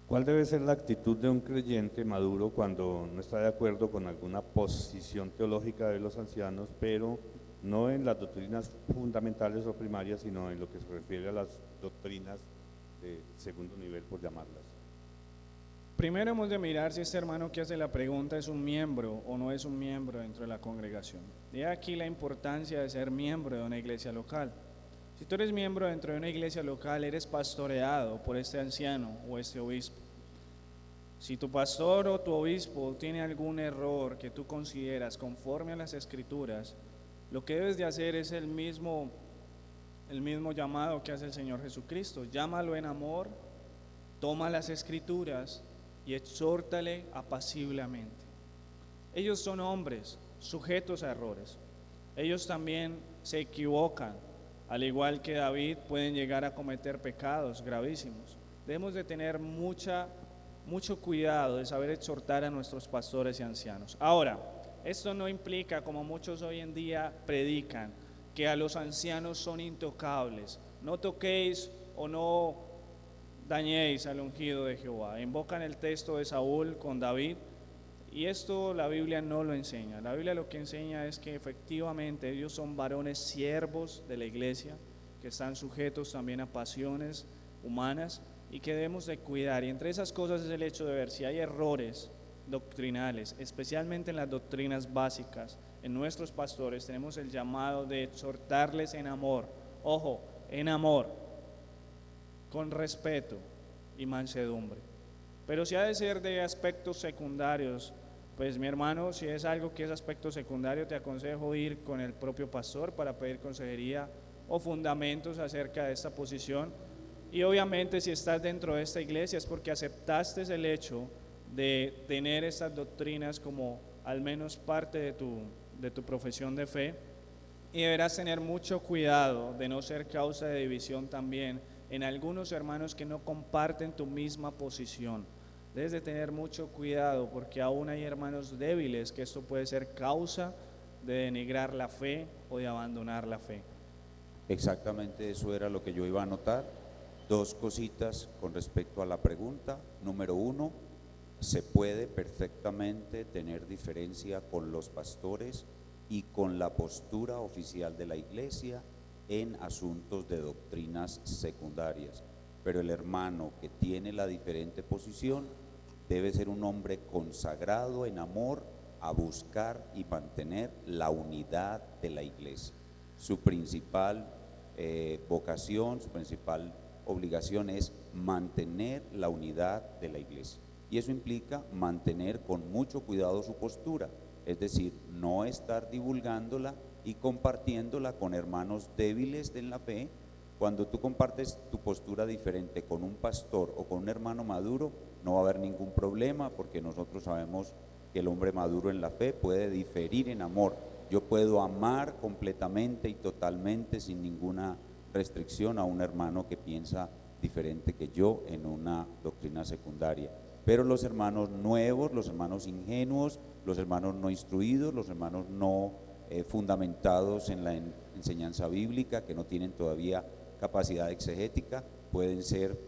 ¿Cuál debe ser la actitud de un creyente maduro cuando no está de acuerdo con alguna posición teológica de los ancianos, pero no en las doctrinas fundamentales o primarias, sino en lo que se refiere a las doctrinas de segundo nivel, por llamarlas? Primero hemos de mirar si este hermano que hace la pregunta es un miembro o no es un miembro dentro de la congregación. Y aquí la importancia de ser miembro de una iglesia local. Si tú eres miembro dentro de una iglesia local, eres pastoreado por este anciano o este obispo. Si tu pastor o tu obispo tiene algún error que tú consideras conforme a las Escrituras, lo que debes de hacer es el mismo llamado que hace el Señor Jesucristo. Llámalo en amor, toma las Escrituras y exhórtale apaciblemente. Ellos son hombres sujetos a errores. Ellos también se equivocan. Al igual que David, pueden llegar a cometer pecados gravísimos. Debemos de tener mucho cuidado de saber exhortar a nuestros pastores y ancianos. Ahora, esto no implica, como muchos hoy en día predican, que a los ancianos son intocables. No toquéis o no dañéis al ungido de Jehová. Invocan el texto de Saúl con David, y esto la Biblia no lo enseña. La Biblia lo que enseña es que efectivamente ellos son varones siervos de la iglesia, que están sujetos también a pasiones humanas y que debemos de cuidar. Y entre esas cosas es el hecho de ver si hay errores doctrinales, especialmente en las doctrinas básicas. En nuestros pastores tenemos el llamado de exhortarles en amor. Ojo, en amor, con respeto y mansedumbre. Pero si ha de ser de aspectos secundarios, pues mi hermano, si es algo que es aspecto secundario, te aconsejo ir con el propio pastor para pedir consejería o fundamentos acerca de esta posición. Y obviamente si estás dentro de esta iglesia es porque aceptaste el hecho de tener estas doctrinas como al menos parte de tu profesión de fe, y deberás tener mucho cuidado de no ser causa de división también en algunos hermanos que no comparten tu misma posición. Debes de tener mucho cuidado porque aún hay hermanos débiles que esto puede ser causa de denigrar la fe o de abandonar la fe. Exactamente eso era lo que yo iba a anotar. Dos cositas con respecto a la pregunta. Número uno, se puede perfectamente tener diferencia con los pastores y con la postura oficial de la iglesia en asuntos de doctrinas secundarias, pero el hermano que tiene la diferente posición debe ser un hombre consagrado en amor a buscar y mantener la unidad de la iglesia. Su principal vocación, su principal obligación es mantener la unidad de la iglesia, y eso implica mantener con mucho cuidado su postura, es decir, no estar divulgándola y compartiéndola con hermanos débiles en la fe. Cuando tú compartes tu postura diferente con un pastor o con un hermano maduro, no va a haber ningún problema, porque nosotros sabemos que el hombre maduro en la fe puede diferir en amor. Yo puedo amar completamente y totalmente sin ninguna restricción a un hermano que piensa diferente que yo en una doctrina secundaria. Pero los hermanos nuevos, los hermanos ingenuos, los hermanos no instruidos, los hermanos no fundamentados en la enseñanza bíblica, que no tienen todavía capacidad exegética, pueden ser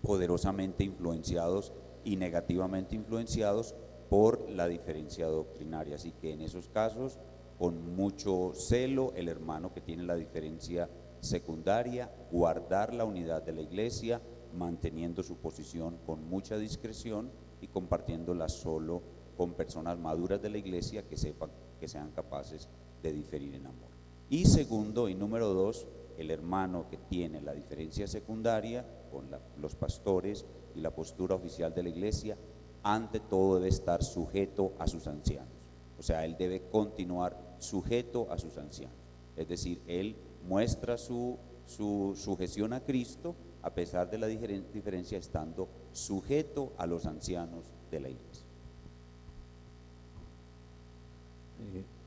poderosamente influenciados y negativamente influenciados por la diferencia doctrinaria. Así que en esos casos, con mucho celo, el hermano que tiene la diferencia secundaria, guardar la unidad de la iglesia, manteniendo su posición con mucha discreción y compartiéndola solo con personas maduras de la iglesia que sepan, que sean capaces de diferir en amor. Y segundo y número dos, el hermano que tiene la diferencia secundaria con los pastores y la postura oficial de la iglesia, ante todo debe estar sujeto a sus ancianos. O sea, él debe continuar sujeto a sus ancianos. Es decir, él muestra su sujeción a Cristo a pesar de la diferencia, estando sujeto a los ancianos de la iglesia.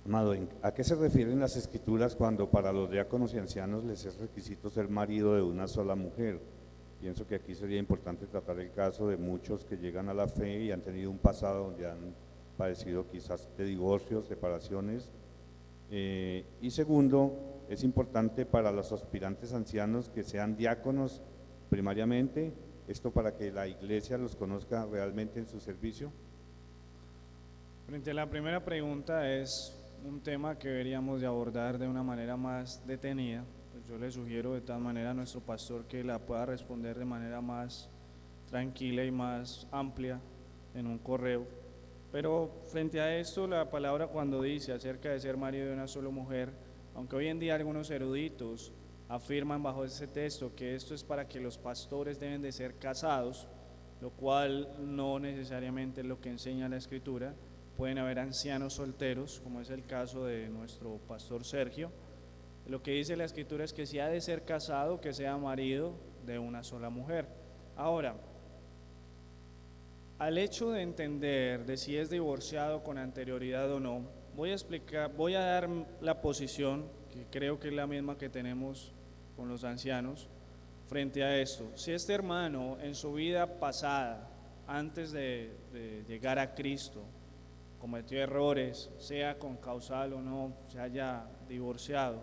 Amado, ¿a qué se refieren las escrituras cuando para los diáconos y ancianos les es requisito ser marido de una sola mujer? Pienso que aquí sería importante tratar el caso de muchos que llegan a la fe y han tenido un pasado donde han padecido quizás de divorcios, separaciones. Y segundo, es importante para los aspirantes ancianos que sean diáconos primariamente, esto para que la iglesia los conozca realmente en su servicio. Frente a la primera pregunta, es un tema que deberíamos de abordar de una manera más detenida. Pues yo le sugiero de tal manera a nuestro pastor que la pueda responder de manera más tranquila y más amplia en un correo. Pero frente a esto, la palabra cuando dice acerca de ser marido de una sola mujer, aunque hoy en día algunos eruditos afirman bajo ese texto que esto es para que los pastores deben de ser casados, lo cual no necesariamente es lo que enseña la Escritura. Pueden haber ancianos solteros, como es el caso de nuestro pastor Sergio. Lo que dice la Escritura es que si ha de ser casado, que sea marido de una sola mujer. Ahora, al hecho de entender de si es divorciado con anterioridad o no, voy a dar la posición, que creo que es la misma que tenemos con los ancianos, frente a esto. Si este hermano en su vida pasada, antes de llegar a Cristo, cometió errores, sea con causal o no, se haya divorciado.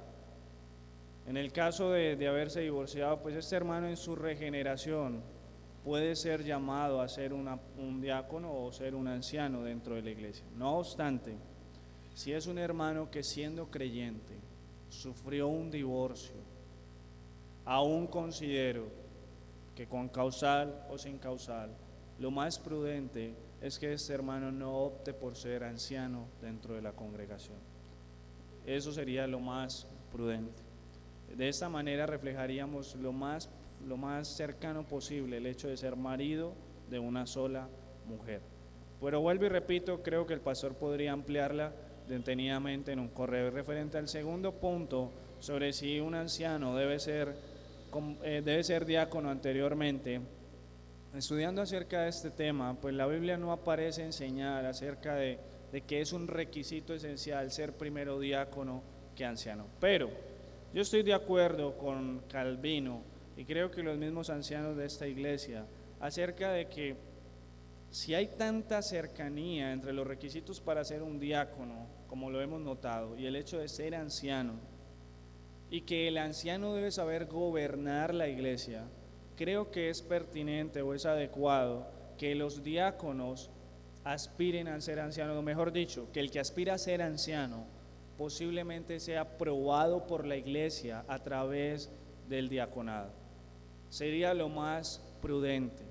En el caso de haberse divorciado, pues este hermano en su regeneración puede ser llamado a ser un diácono o ser un anciano dentro de la iglesia. No obstante, si es un hermano que siendo creyente sufrió un divorcio, aún considero que con causal o sin causal, lo más prudente es que este hermano no opte por ser anciano dentro de la congregación. Eso sería lo más prudente. De esta manera reflejaríamos lo más cercano posible el hecho de ser marido de una sola mujer. Pero vuelvo y repito, creo que el pastor podría ampliarla detenidamente en un correo. Referente al segundo punto, sobre si un anciano debe ser diácono anteriormente, estudiando acerca de este tema, pues la Biblia no aparece enseñar acerca de que es un requisito esencial ser primero diácono que anciano. Pero yo estoy de acuerdo con Calvino y creo que los mismos ancianos de esta iglesia acerca de que si hay tanta cercanía entre los requisitos para ser un diácono, como lo hemos notado, y el hecho de ser anciano, y que el anciano debe saber gobernar la iglesia, creo que es pertinente o es adecuado que los diáconos aspiren a ser ancianos, o mejor dicho, que el que aspira a ser anciano posiblemente sea aprobado por la iglesia a través del diaconado. Sería lo más prudente,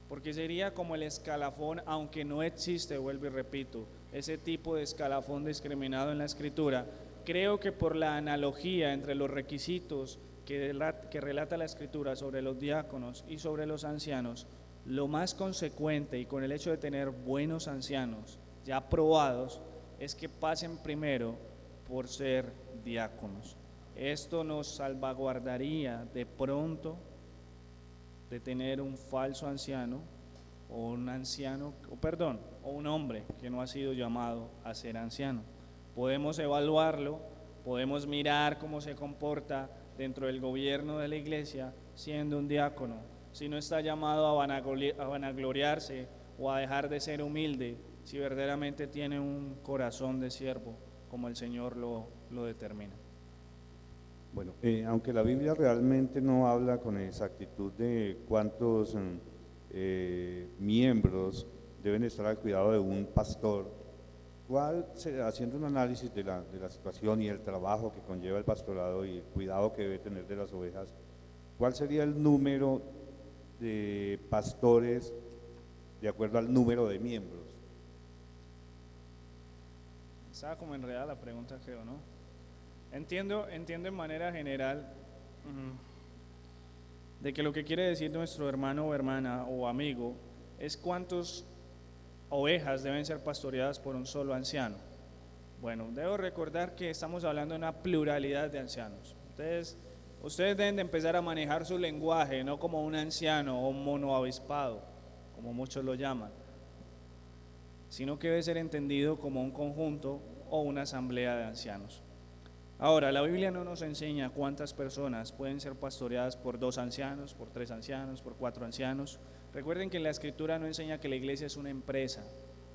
porque sería como el escalafón, aunque no existe, vuelvo y repito, ese tipo de escalafón discriminado en la Escritura. Creo que por la analogía entre los requisitos que relata la Escritura sobre los diáconos y sobre los ancianos, lo más consecuente, y con el hecho de tener buenos ancianos ya aprobados, es que pasen primero por ser diáconos. Esto nos salvaguardaría de pronto de tener un falso anciano o un anciano, o un hombre que no ha sido llamado a ser anciano. Podemos evaluarlo, podemos mirar cómo se comporta dentro del gobierno de la iglesia siendo un diácono. Si no está llamado a vanagloriarse o a dejar de ser humilde, si verdaderamente tiene un corazón de siervo, como el Señor lo determina. Bueno, aunque la Biblia realmente no habla con exactitud de cuántos miembros deben estar al cuidado de un pastor, haciendo un análisis de la situación y el trabajo que conlleva el pastorado y el cuidado que debe tener de las ovejas, ¿cuál sería el número de pastores de acuerdo al número de miembros? Estaba como enredada la pregunta, creo, ¿no? Entiendo en manera general de que lo que quiere decir nuestro hermano o hermana o amigo es cuántas ovejas deben ser pastoreadas por un solo anciano. Bueno, debo recordar que estamos hablando de una pluralidad de ancianos. Ustedes deben de empezar a manejar su lenguaje, no como un anciano o un monoavispado, como muchos lo llaman, sino que debe ser entendido como un conjunto o una asamblea de ancianos. Ahora, la Biblia no nos enseña cuántas personas pueden ser pastoreadas por 2 ancianos, por 3 ancianos, por 4 ancianos. Recuerden que la Escritura no enseña que la iglesia es una empresa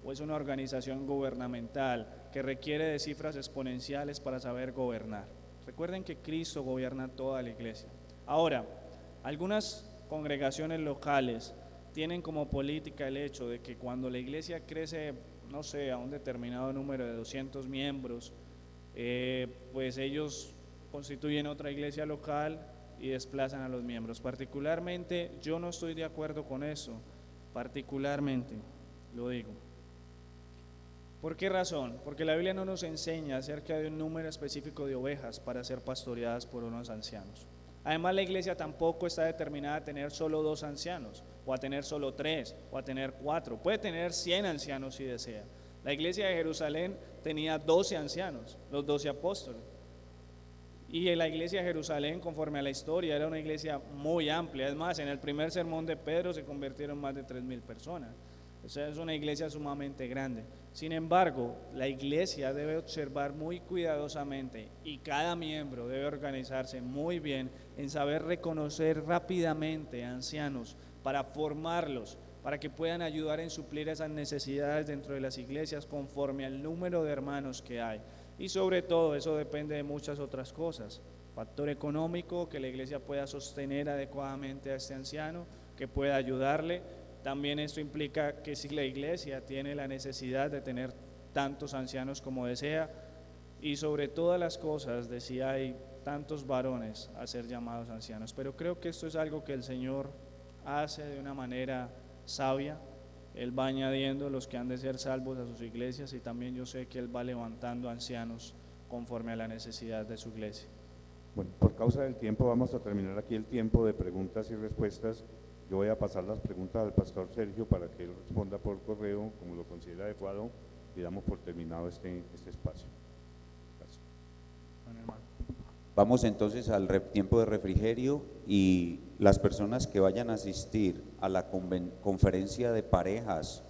o es una organización gubernamental que requiere de cifras exponenciales para saber gobernar. Recuerden que Cristo gobierna toda la iglesia. Ahora, algunas congregaciones locales tienen como política el hecho de que cuando la iglesia crece, no sé, a un determinado número de 200 miembros, pues ellos constituyen otra iglesia local y desplazan a los miembros. Particularmente, yo no estoy de acuerdo con eso, particularmente, lo digo. ¿Por qué razón? Porque la Biblia no nos enseña acerca de un número específico de ovejas para ser pastoreadas por unos ancianos. Además, la iglesia tampoco está determinada a tener solo 2 ancianos, o a tener solo 3, o a tener 4. Puede tener 100 ancianos si desea. La iglesia de Jerusalén tenía 12 ancianos, los 12 apóstoles. Y en la iglesia de Jerusalén, conforme a la historia, era una iglesia muy amplia. Es más, en el primer sermón de Pedro se convirtieron más de 3,000 personas. O sea, es una iglesia sumamente grande. Sin embargo, la iglesia debe observar muy cuidadosamente y cada miembro debe organizarse muy bien en saber reconocer rápidamente a ancianos para formarlos, para que puedan ayudar en suplir esas necesidades dentro de las iglesias conforme al número de hermanos que hay. Y sobre todo, eso depende de muchas otras cosas. Factor económico, que la iglesia pueda sostener adecuadamente a este anciano, que pueda ayudarle. También esto implica que si la iglesia tiene la necesidad de tener tantos ancianos como desea, y sobre todas las cosas de si hay tantos varones a ser llamados ancianos. Pero creo que esto es algo que el Señor hace de una manera sabia. Él va añadiendo los que han de ser salvos a sus iglesias, y también yo sé que Él va levantando ancianos conforme a la necesidad de su iglesia. Bueno, por causa del tiempo vamos a terminar aquí el tiempo de preguntas y respuestas. Yo voy a pasar las preguntas al pastor Sergio para que él responda por correo como lo considera adecuado, y damos por terminado este espacio. Gracias. Bueno, hermano. Vamos entonces al tiempo de refrigerio, y las personas que vayan a asistir a la conferencia de parejas